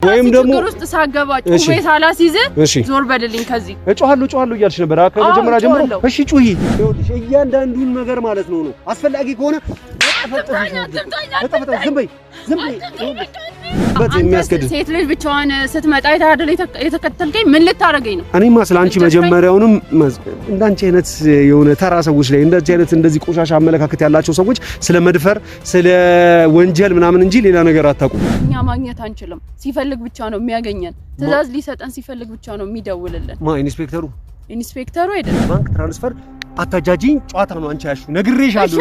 ወይም ደግሞ ውስጥ ሳገባ ጩቤ ሳላሲዝ ዞር በልልኝ ከዚህ እጮሃለሁ እያልሽ ነበር ከመጀመሪያ ጀምሮ እሺ ጩሂ ይኸውልሽ እያንዳንዱን ነገር ማለት ነው አስፈላጊ ከሆነ ዝም በይ ሴት ልጅ ብቻዋን ስትመጣ አይታደለ የተከተልከኝ ምን ልታረገኝ ነው? እኔማ ስላንቺ መጀመሪያውንም እንዳንቺ አይነት የሆነ ተራ ሰዎች ላይ እንደዚህ ቆሻሻ አመለካከት ያላቸው ሰዎች ስለ መድፈር ስለ ወንጀል ምናምን እንጂ ሌላ ነገር አታውቁም። እኛ ማግኘት አንችልም። ሲፈልግ ብቻ ነው የሚያገኘን። ትዕዛዝ ሊሰጠን ሲፈልግ ብቻ ነው የሚደውልልን። ኢንስፔክተሩ አይደለም። ባንክ ትራንስፈር አታጃጂኝ ጨዋታ ነው አንቺ ያልሽው ነግሬሻለሁ።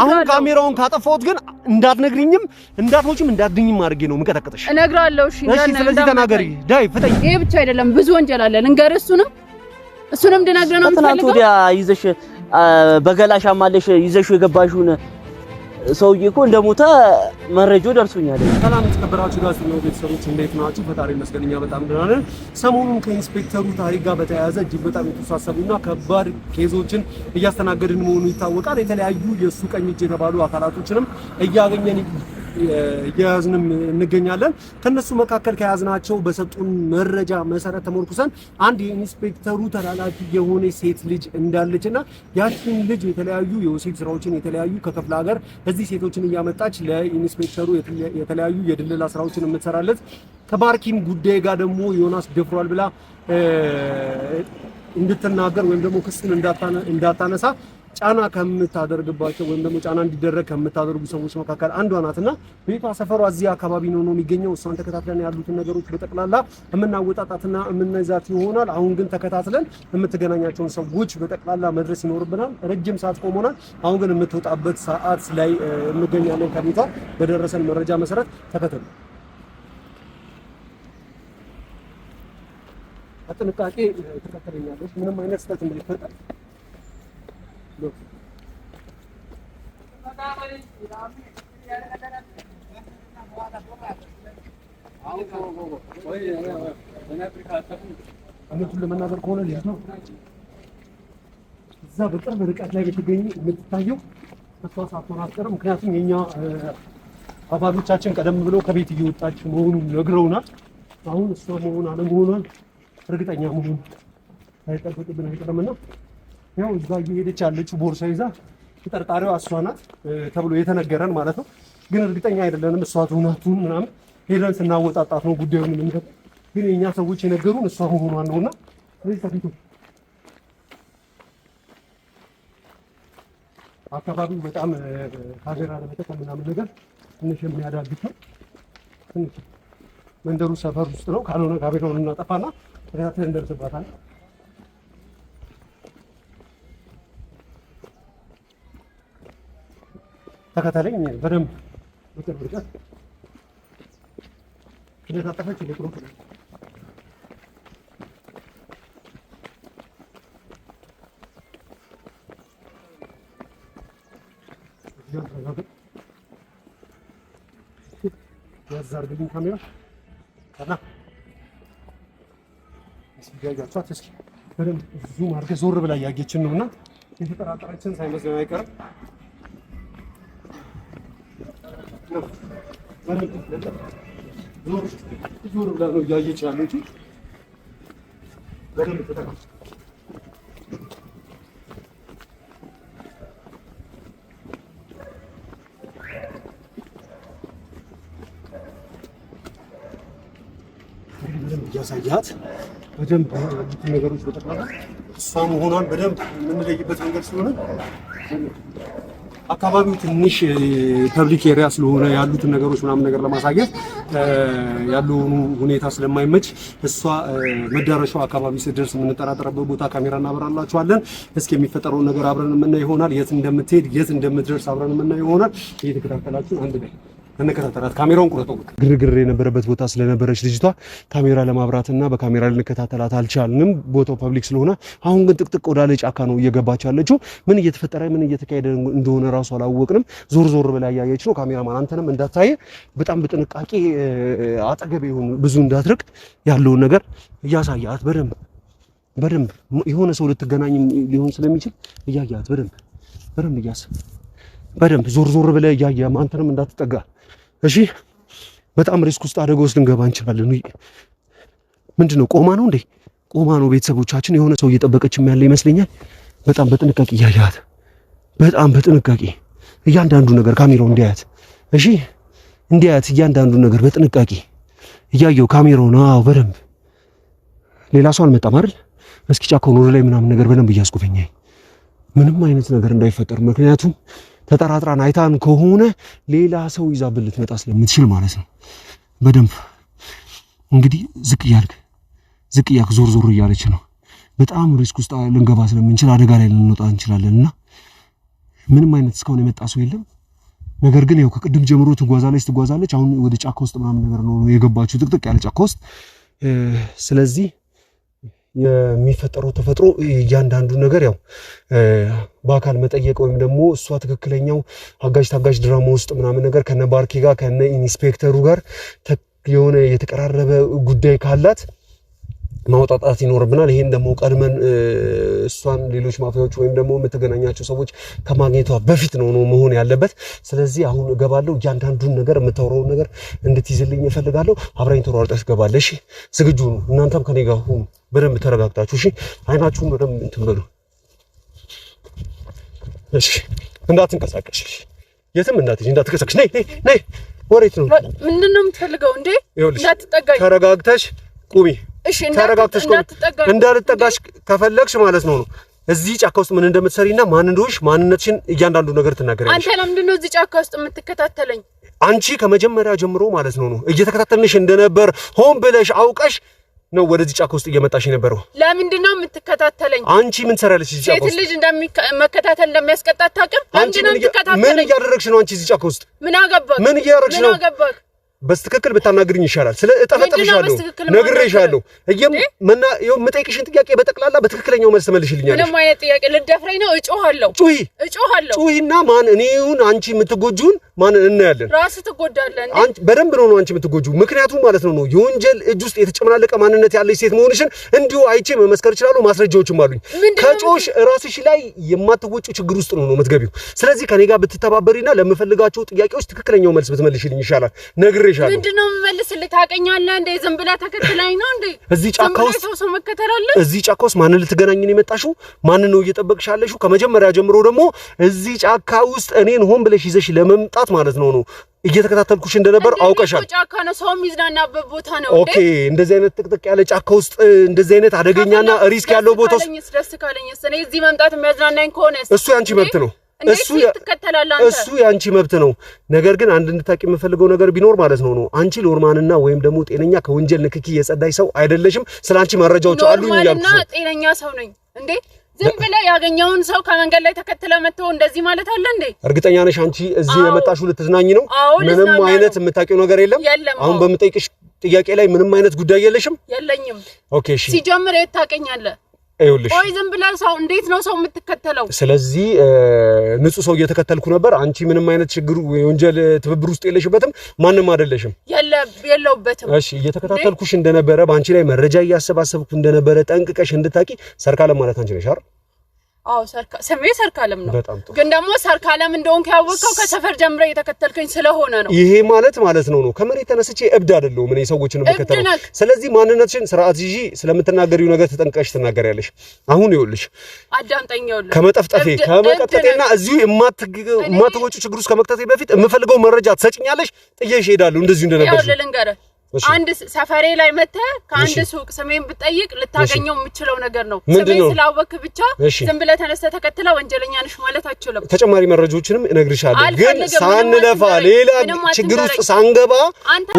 አሁን ካሜራውን ካጠፋሁት ግን እንዳትነግሪኝም እንዳትሞችም እንዳትድኝም አድርጌ ነው የምቀጠቅጥሽ። እነግራለሁ። እሺ ስለዚህ ተናገሪ ዳይ ፍጠኝ። ይሄ ብቻ አይደለም ብዙ ወንጀል አለ። ልንገርህ እሱንም እንድነግርህ ነው የምፈልገው። ትናንት ወዲያ ይዘሽ በገላሻ ማለሽ ይዘሽው የገባሽውን ሰውዬ እኮ እንደሞተ መረጃው ደርሶኛል። ሰላም ተከበራችሁ ጋር ነው ቤተሰቦች እንዴት ናችሁ? ፈጣሪ ይመስገን እኛ በጣም ደህና ነን። ሰሞኑን ከኢንስፔክተሩ ታሪክ ጋር በተያያዘ እጅግ በጣም የተሳሰቡና ከባድ ኬዞችን እያስተናገድን መሆኑ ይታወቃል። የተለያዩ የሱ ቀኝ እጅ የተባሉ አካላቶችንም እያገኘን እያያዝንም እንገኛለን። ከነሱ መካከል ከያዝናቸው በሰጡን መረጃ መሰረት ተመርኩሰን አንድ የኢንስፔክተሩ ተላላኪ የሆነ ሴት ልጅ እንዳለችና ያቺን ልጅ የተለያዩ የወሲብ ስራዎችን የተለያዩ ከክፍለ ሀገር እዚህ ሴቶችን እያመጣች ለኢንስፔክተሩ የተለያዩ የድለላ ስራዎችን የምትሰራለት ከባርኪን ጉዳይ ጋር ደግሞ ዮናስ ደፍሯል ብላ እንድትናገር ወይም ደግሞ ክስን እንዳታነሳ ጫና ከምታደርግባቸው ወይም ደግሞ ጫና እንዲደረግ ከምታደርጉ ሰዎች መካከል አንዷ ናትና ቤቷ ሰፈሯ እዚህ አካባቢ ነው የሚገኘው። እሷን ተከታትለን ያሉትን ነገሮች በጠቅላላ የምናወጣጣትና የምንይዛት ይሆናል። አሁን ግን ተከታትለን የምትገናኛቸውን ሰዎች በጠቅላላ መድረስ ይኖርብናል። ረጅም ሰዓት ቆሞናል። አሁን ግን የምትወጣበት ሰዓት ላይ እንገኛለን። ከቤቷ በደረሰን መረጃ መሰረት ተከተሉ። በጥንቃቄ ተከታተለኛለች። ምንም አይነት ስህተት እንዳይፈጠር እውነቱን ለመናገር ከሆነ ልጅ ነው እዛ በቅርብ ርቀት ላይ ብትገኝ የምትታየው እሷ ሳትሆን አትቀርም። ምክንያቱም የኛ አባሎቻችን ቀደም ብለው ከቤት እየወጣች መሆኑን ነግረውናል። አሁን እሷ መሆን አለመሆኗን እርግጠኛ መሆን ሳይጠበቅብን አይቀርምና ያው እዛ እየሄደች ያለችው ቦርሳ ይዛ ተጠርጣሪዋ እሷ ናት ተብሎ የተነገረን ማለት ነው። ግን እርግጠኛ አይደለንም። እሷ ትሆናቱን ምናምን ሄደን ስናወጣጣት ነው ጉዳዩን የምንገባ። ግን የኛ ሰዎች የነገሩን እሷ መሆኗን ነውና ስለዚህ ተፊቱ አካባቢው በጣም ካሜራ ለመጠቀም ምናምን ነገር ትንሽ የሚያዳግት ነው። ትንሽ መንደሩ ሰፈር ውስጥ ነው። ካልሆነ ካሜራውን እናጠፋና ተከታትለን እንደርስባታለን። ተከታተለኝ በደንብ በቅርብ ርቀት ስለታጠፈች ለጥሩት ነው። ያዛርግልኝ ካሜራ እና እስኪ እስኪ በደንብ ዙም አድርገህ ዞር ብላ ያየችን ነውና የተጠራጠረችን ሳይመስለን አይቀርም። ዞር ብላ ነው እያየች ያለችው። በደንብ ተጠቃ እያሳያት በደንብ ያሉትን ነገሮች በጠቅላላ እሷ መሆኗን በደንብ የምንለይበት መንገድ ስለሆነ አካባቢው ትንሽ ፐብሊክ ኤሪያ ስለሆነ ያሉትን ነገሮች ምናምን ነገር ለማሳየት ያለውን ሁኔታ ስለማይመች እሷ መዳረሻው አካባቢ ስትደርስ የምንጠራጠረበት ቦታ ካሜራ እናበራላችኋለን። እስኪ የሚፈጠረውን ነገር አብረን የምናየው ይሆናል። የት እንደምትሄድ የት እንደምትደርስ አብረን የምናየው ይሆናል። እየተከታተላችሁ አንድ ላይ እንከታተላት። ካሜራውን ቁረጠው። ግርግር የነበረበት ቦታ ስለነበረች ልጅቷ ካሜራ ለማብራትና በካሜራ ልንከታተላት አልቻልንም፣ ቦታው ፐብሊክ ስለሆነ። አሁን ግን ጥቅጥቅ ወዳለ ጫካ ነው እየገባች ያለችው። ምን እየተፈጠረ ምን እየተካሄደ እንደሆነ ራሱ አላወቅንም። ዞር ብላ ያያየች ነው። ካሜራማን አንተንም እንዳታየ በጣም በጥንቃቄ አጠገብ ይሁን ብዙ እንዳትርቅ ያለውን ነገር እያሳያት በደንብ የሆነ ሰው ልትገናኝ ሊሆን ስለሚችል እያያት በደንብ ዞር ብለ እያያ አንተንም እንዳትጠጋ እሺ። በጣም ሪስክ ውስጥ አደጋ ውስጥ ልንገባ እንችላለን። ምንድነው ቆማ ነው እንዴ? ቆማ ነው። ቤተሰቦቻችን የሆነ ሰው እየጠበቀችም ያለ ይመስለኛል። በጣም በጥንቃቄ እያያት፣ በጣም በጥንቃቄ እያንዳንዱ ነገር ካሜራው እንዲያያት። እሺ እንዲያያት እያንዳንዱ ነገር በጥንቃቄ እያየው ካሜራው ነው። አዎ በደንብ ሌላ ሰው አልመጣም አይደል? እስኪ ጫካው ኖር ላይ ምናምን ነገር በደንብ እያስጎበኛኝ ምንም አይነት ነገር እንዳይፈጠር። ምክንያቱም ተጠራጥራን አይታን ከሆነ ሌላ ሰው ይዛብን ልትመጣ ስለምትችል ማለት ነው። በደንብ እንግዲህ ዝቅ እያልክ ዞር ዞር እያለች ነው። በጣም ሪስክ ውስጥ ልንገባ ስለምንችል አደጋ ላይ ልንወጣ እንችላለንና ምንም አይነት እስካሁን የመጣ ሰው የለም። ነገር ግን ያው ከቅድም ጀምሮ ትጓዛለች። አሁን ወደ ጫካ ውስጥ ምናምን ነገር ነው የገባችው፣ ጥቅጥቅ ያለ ጫካ ውስጥ። ስለዚህ የሚፈጠረው ተፈጥሮ እያንዳንዱ ነገር ያው በአካል መጠየቅ ወይም ደግሞ እሷ ትክክለኛው አጋጅ ታጋጅ ድራማ ውስጥ ምናምን ነገር ከነ ባርኪ ጋር ከነ ኢንስፔክተሩ ጋር የሆነ የተቀራረበ ጉዳይ ካላት ማውጣጣት ይኖርብናል። ይሄን ደግሞ ቀድመን እሷን ሌሎች ማፊያዎች ወይም ደግሞ የምትገናኛቸው ሰዎች ከማግኘቷ በፊት ነው መሆን ያለበት። ስለዚህ አሁን እገባለሁ። እያንዳንዱን ነገር የምታወራውን ነገር እንድትይዝልኝ እፈልጋለሁ። አብራኝ ተሯርጠሽ ትገባለሽ። እሺ? ዝግጁ ነው? እናንተም ከኔ ጋር ሁኑ። በደንብ ተረጋግታችሁ እሺ? አይናችሁን በደንብ እንትን በሉ እሺ? እንዳትንቀሳቀሽ፣ የትም እንዳትንቀሳቀሽ። ነይ። ወሬት ነው? ምንድነው የምትፈልገው እንዴ? እንዳትጠጋኝ። ተረጋግተሽ ቁሚ። እሺ ተረጋግተሽ እንዳልጠጋሽ ከፈለግሽ ማለት ነው እዚህ ጫካ ውስጥ ምን እንደምትሰሪና ማን እንደሆንሽ ማንነትሽን እያንዳንዱ ነገር ትናገሪያለሽ። አንተ ለምንድን ነው እዚህ ጫካ ውስጥ የምትከታተለኝ? አንቺ ከመጀመሪያ ጀምሮ ማለት ነው እየተከታተልንሽ እንደነበር ሆን ብለሽ አውቀሽ ነው ወደዚህ ጫካ ውስጥ እየመጣሽ የነበረው። ለምንድን ነው የምትከታተለኝ? አንቺ ምን ትሰሪያለሽ እዚህ ጫካ ውስጥ? ሴት ልጅ መከታተል እንደሚያስቀጣት ታውቂም? ለምንድን ነው የምትከታተለኝ? ምን እያደረግሽ ነው አንቺ እዚህ ጫካ ውስጥ? ምን አገባክ? ምን እያደረግሽ ነው? በስትክክል ብታናግሪኝ ይሻላል። ስለ እጠፈጥፍሻለሁ፣ ነግሬሻለሁ። የምጠይቅሽን ጥያቄ በጠቅላላ በትክክለኛው መልስ መልሽልኛለሽ። ምንም አይነት ጥያቄ ልትደፍረኝ ነው? እጮሃለሁ። ጩሂና ማን እኔውን አንቺ የምትጎጂውን ማን እናያለን። ራስህ ትጎዳለህ እንዴ? አንቺ በደንብ ነው አንቺ የምትጎጂው። ምክንያቱም ማለት ነው የወንጀል እጅ ውስጥ የተጨመላለቀ ማንነት ያለሽ ሴት መሆንሽን እንዲሁ አይቼ መመስከር እችላለሁ። ማስረጃዎችም አሉኝ። ከጮሽ ራስሽ ላይ የማትወጪው ችግር ውስጥ ነው የምትገቢው። ስለዚህ ከኔ ጋር ብትተባበሪና ለምፈልጋቸው ጥያቄዎች ትክክለኛው መልስ ብትመልሽልኝ ይሻላል። ምንድነው የምመልስልህ? ታውቀኛለህ እንዴ? ዝም ብለህ ተከትለኝ ነው እንዴ? እዚህ ጫካ ውስጥ ሰው መከተል አለ? እዚህ ጫካ ውስጥ ማንን ልትገናኝ ነው የመጣሽው? ማንን ነው እየጠበቅሽ ያለሽው? ከመጀመሪያ ጀምሮ ደግሞ እዚህ ጫካ ውስጥ እኔን ሆን ብለሽ ይዘሽ ለመምጣት ማለት ነው እየተከታተልኩሽ እንደነበር አውቀሻል። ጫካ ነው ሰው የሚዝናናበት ቦታ ነው እንዴ? ኦኬ። እንደዚህ አይነት ጥቅጥቅ ያለ ጫካ ውስጥ እንደዚህ አይነት አደገኛና ሪስክ ያለው ቦታ ውስጥ ደስ ካለኝስ እኔ እዚህ መምጣት የሚያዝናናኝ ከሆነ እሱ ያንቺ መብት ነው። እሱ ያንቺ መብት ነው። ነገር ግን አንድ እንድታቂ የምፈልገው ነገር ቢኖር ማለት ነው አንቺ ሎርማንና ወይም ደግሞ ጤነኛ ከወንጀል ንክኪ የጸዳይ ሰው አይደለሽም። ስላንቺ መረጃዎች አሉኝ እያልኩሽ ነው። ጤነኛ ሰው ነኝ እንዴ? ዝም ብለህ ያገኘውን ሰው ከመንገድ ላይ ተከትለ መተው እንደዚህ ማለት አለ እንዴ? እርግጠኛ ነሽ አንቺ እዚህ የመጣሽው ልትዝናኝ ነው? ምንም አይነት የምታውቂው ነገር የለም? አሁን በምጠይቅሽ ጥያቄ ላይ ምንም አይነት ጉዳይ የለሽም? የለኝም። ኦኬ እሺ። ሲጀምር የት ታውቀኛለህ? አይውልሽ ወይ ዝም ብለህ ሰው እንዴት ነው ሰው የምትከተለው? ስለዚህ ንጹህ ሰው እየተከተልኩ ነበር። አንቺ ምንም አይነት ችግሩ የወንጀል ትብብር ውስጥ የለሽበትም፣ ማንንም አይደለሽም። የለውበትም። እሺ እየተከታተልኩሽ እንደነበረ በአንቺ ላይ መረጃ እያሰባሰብኩ እንደነበረ ጠንቅቀሽ እንድታቂ ሰርካለም ማለት አንቺ ነሽ አይደል? አዎ ስሜ ሰርካለም ነው። ግን ደግሞ ሰርካለም እንደሆንክ ያወቀው ከሰፈር ጀምሮ እየተከተልከኝ ስለሆነ ነው። ይሄ ማለት ነው ከመሬት ተነስቼ እብድ አይደለሁም እኔ ሰዎችን የምከተለው። ስለዚህ ማንነትሽን ስርዓት ይጂ ስለምትናገሪው ነገር ተጠንቀሽ ትናገሪያለሽ። አሁን ይኸውልሽ አዳምጠኝ። ይኸውልሽ ከመቀጠጤና እዚሁ የማትወጪ ችግር ውስጥ ከመክተቴ በፊት የምፈልገው መረጃ ትሰጪኛለሽ። ጥዬሽ እሄዳለሁ እንደዚሁ እንደነበርሽ። ይኸውልህ ልንገርህ፣ አንድ ሰፈሬ ላይ መተህ ከአንድ ሱቅ ስሜን ብትጠይቅ ልታገኘው የምችለው ነገር ነው። ስሜን ስላወክ ብቻ ዝም ብለህ ተነስተህ ተከትለህ ወንጀለኛ ነሽ ማለት አትችልም። ተጨማሪ መረጃዎችንም እነግርሻለሁ፣ ግን ሳንለፋ ሌላ ችግር ውስጥ ሳንገባ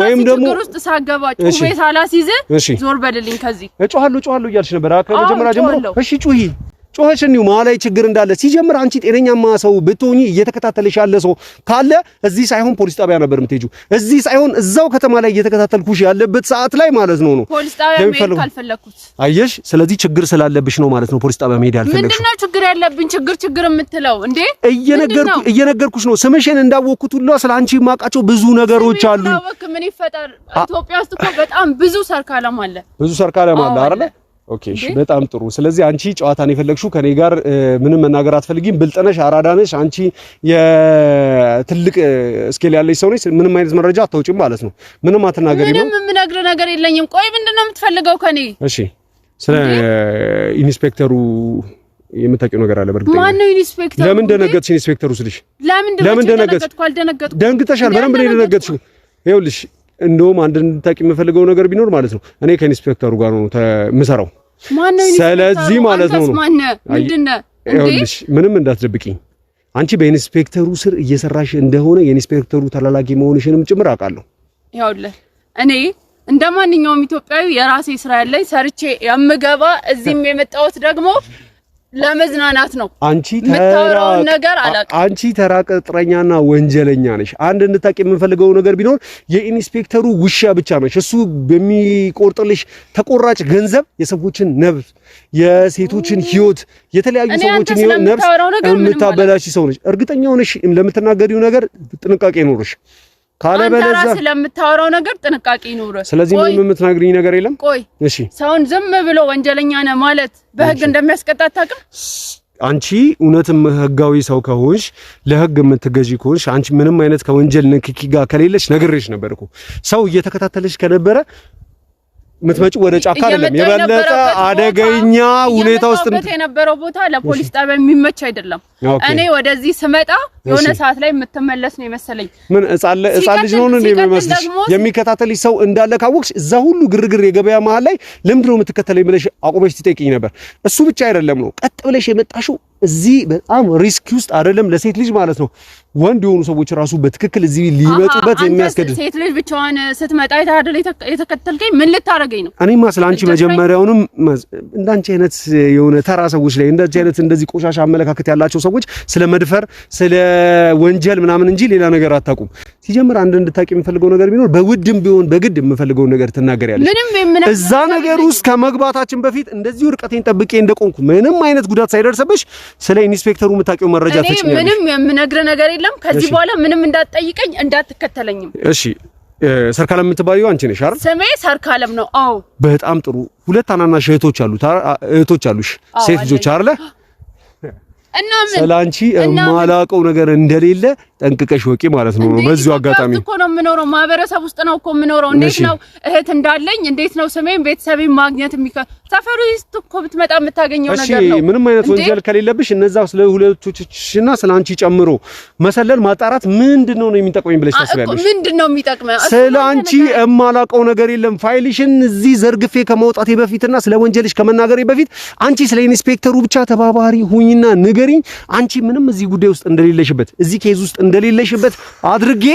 ወይም ደግሞ ችግር ውስጥ ሳገባ ጩቤ ሳላስይዝ ዞር በልልኝ ከዚህ። እጮሃለሁ እያልሽ ነበር ከመጀመሪያ ጀምሮ። እሺ ጩሂ ጮኸሽን ነው ማላይ ችግር እንዳለ ሲጀምር አንቺ ጤነኛማ ሰው ብትሆኚ እየተከታተለሽ ያለ ሰው ካለ እዚህ ሳይሆን ፖሊስ ጣቢያ ነበር የምትሄጂው። እዚህ ሳይሆን እዛው ከተማ ላይ እየተከታተልኩሽ ያለበት ሰዓት ላይ ማለት ነው ፖሊስ ጣቢያ መሄድ ካልፈለኩት አየሽ። ስለዚህ ችግር ስላለብሽ ነው ማለት ነው ፖሊስ ጣቢያ መሄድ ያልፈለግሽ። ምንድነው ችግር ያለብኝ? ችግር የምትለው እንዴ? እየነገርኩሽ ነው። ስምሽን እንዳወቅኩት ሁሉ ስለአንቺ ማቃቸው ብዙ ነገሮች አሉ። ታወቅ ምን ይፈጠር? ኢትዮጵያ ውስጥ እኮ በጣም ብዙ ሰርካለም አለ አይደል? ኦኬ እሺ በጣም ጥሩ ስለዚህ አንቺ ጨዋታን የፈለግሽው ከኔ ጋር ምንም መናገር አትፈልጊም ብልጥነሽ አራዳነሽ አንቺ የትልቅ ስኬል ያለሽ ሰው ነሽ ምንም አይነት መረጃ አታውጪም ማለት ነው ምንም አትናገሪም ምንም የምነግርህ ነገር የለኝም ቆይ ምንድነው የምትፈልገው ከኔ እሺ ስለ ኢንስፔክተሩ የምታውቂው ነገር አለ በርግጥ ማን ነው ኢንስፔክተሩ ለምን ደነገጥሽ ኢንስፔክተሩ ስልሽ ለምን ደነገጥኩ አልደነገጥኩ ደንግጠሻል በደንብ ነው የደነገጥሽው ይኸውልሽ እንደውም አንድ እንድታቂ የምፈልገው ነገር ቢኖር ማለት ነው እኔ ከኢንስፔክተሩ ጋር ነው የምሰራው ማነው ስለዚህ ማለት ነው ምንድነው ይኸውልሽ ምንም እንዳትደብቂኝ አንቺ በኢንስፔክተሩ ስር እየሰራሽ እንደሆነ የኢንስፔክተሩ ተላላኪ መሆንሽንም ጭምር አውቃለሁ ይኸውልህ እኔ እንደማንኛውም ኢትዮጵያዊ የራሴ ስራ ያለኝ ሰርቼ የምገባ እዚህም የመጣሁት ደግሞ ለመዝናናት ነው አንቺ ተራውን ነገር አላውቅም አንቺ ተራ ቅጥረኛና ወንጀለኛ ነሽ አንድ እንድታቂ የምፈልገው ነገር ቢኖር የኢንስፔክተሩ ውሻ ብቻ ነሽ እሱ በሚቆርጥልሽ ተቆራጭ ገንዘብ የሰዎችን ነብስ የሴቶችን ህይወት የተለያዩ ሰዎችን ነብስ የምታበላሽ ሰው ነሽ እርግጠኛ ሆነሽ ለምትናገሪው ነገር ጥንቃቄ ይኖርሽ ካለበለዛ ስለምታወራው ነገር ጥንቃቄ ይኖር ስለዚህ ምንም የምትናገሪኝ ነገር የለም ቆይ እሺ ሰውን ዝም ብሎ ወንጀለኛ ነህ ማለት በህግ እንደሚያስቀጣ አታውቅም አንቺ እውነትም ህጋዊ ሰው ከሆንሽ ለህግ የምትገዢ ከሆንሽ አንቺ ምንም አይነት ከወንጀል ንክኪ ጋር ከሌለሽ ነግሬሽ ነበርኩ ሰው እየተከታተለሽ ከነበረ ምትመጪው ወደ ጫካ አይደለም የበለጠ አደገኛ ሁኔታ ውስጥ የነበረው ቦታ ለፖሊስ ጣቢያ የሚመች አይደለም እኔ ወደዚህ ስመጣ የሆነ ሰዓት ላይ የምትመለስ ነው የመሰለኝ ምን ህፃን ልጅ ነው እንዴ የሚመስልሽ የሚከታተልሽ ሰው እንዳለ ካወቅሽ እዛ ሁሉ ግርግር የገበያ መሃል ላይ ለምንድን ነው የምትከተለኝ ብለሽ አቆመሽ ትጠይቂኝ ነበር እሱ ብቻ አይደለም ነው ቀጥ ብለሽ የመጣሽው እዚህ በጣም ሪስክ ውስጥ አይደለም ለሴት ልጅ ማለት ነው ወንድ የሆኑ ሰዎች ራሱ በትክክል እዚህ ሊመጡበት የሚያስገድድ ሴት ልጅ ብቻዋን ስትመጣ አይታደለ የተከተልከኝ ምን ልታረገኝ ነው እኔማ ስላንቺ መጀመሪያውንም እንዳንቺ አይነት የሆነ ተራ ሰዎች ላይ እንደዚህ ቆሻሻ አመለካከት ያላቸው ሰዎች ስለ መድፈር ስለ ወንጀል ምናምን እንጂ ሌላ ነገር አታውቁም ሲጀምር አንድ እንድታቂ የምፈልገው ነገር ቢኖር በውድም ቢሆን በግድ የምፈልገው ነገር ትናገሪያለሽ እዛ ነገር ውስጥ ከመግባታችን በፊት እንደዚህ ወርቀቴን ጠብቄ እንደቆንኩ ምንም አይነት ጉዳት ሳይደርስብሽ ስለ ኢንስፔክተሩ የምታውቂው መረጃ ተጭኛለሽ ምንም የምነግርህ ነገር የለም ከዚህ በኋላ ምንም እንዳትጠይቀኝ እንዳትከተለኝም እሺ ሰርካለም የምትባዩ አንቺ ነሽ አይደል ስሜ ሰርካለም ነው አዎ በጣም ጥሩ ሁለት ታናናሽ እህቶች አሉሽ ሴት ልጆች አይደል እና ምን ስላንቺ ማላቀው ነገር እንደሌለ ጠንቅቀሽ ወቂ ማለት ነው በዚሁ አጋጣሚ እኮ ነው የምኖረው ማህበረሰብ ውስጥ ነው እኮ የምኖረው እንዴት ነው እህት እንዳለኝ እንዴት ነው ስሜን ቤተሰቤን ማግኘት ሰፈሩ ውስጥ እኮ ብትመጣ የምታገኘው ነገር ነው እሺ ምንም አይነት ወንጀል ከሌለብሽ እነዛ ስለ ሁለቶችሽና ስላንቺ ጨምሮ መሰለል ማጣራት ምንድነው ነው የሚጠቅመኝ ብለሽ ታስቢያለሽ ምንድነው የሚጠቅመው ስላንቺ ማላቀው ነገር የለም ፋይልሽን እዚህ ዘርግፌ ከመውጣቴ በፊትና ስለ ወንጀልሽ ከመናገሬ በፊት አንቺ ስለ ኢንስፔክተሩ ብቻ ተባባሪ ሁኝና ንገሪኝ አንቺ ምንም እዚህ ጉዳይ ውስጥ እንደሌለሽበት እዚህ ኬዝ ውስጥ እንደሌለሽበት አድርጌ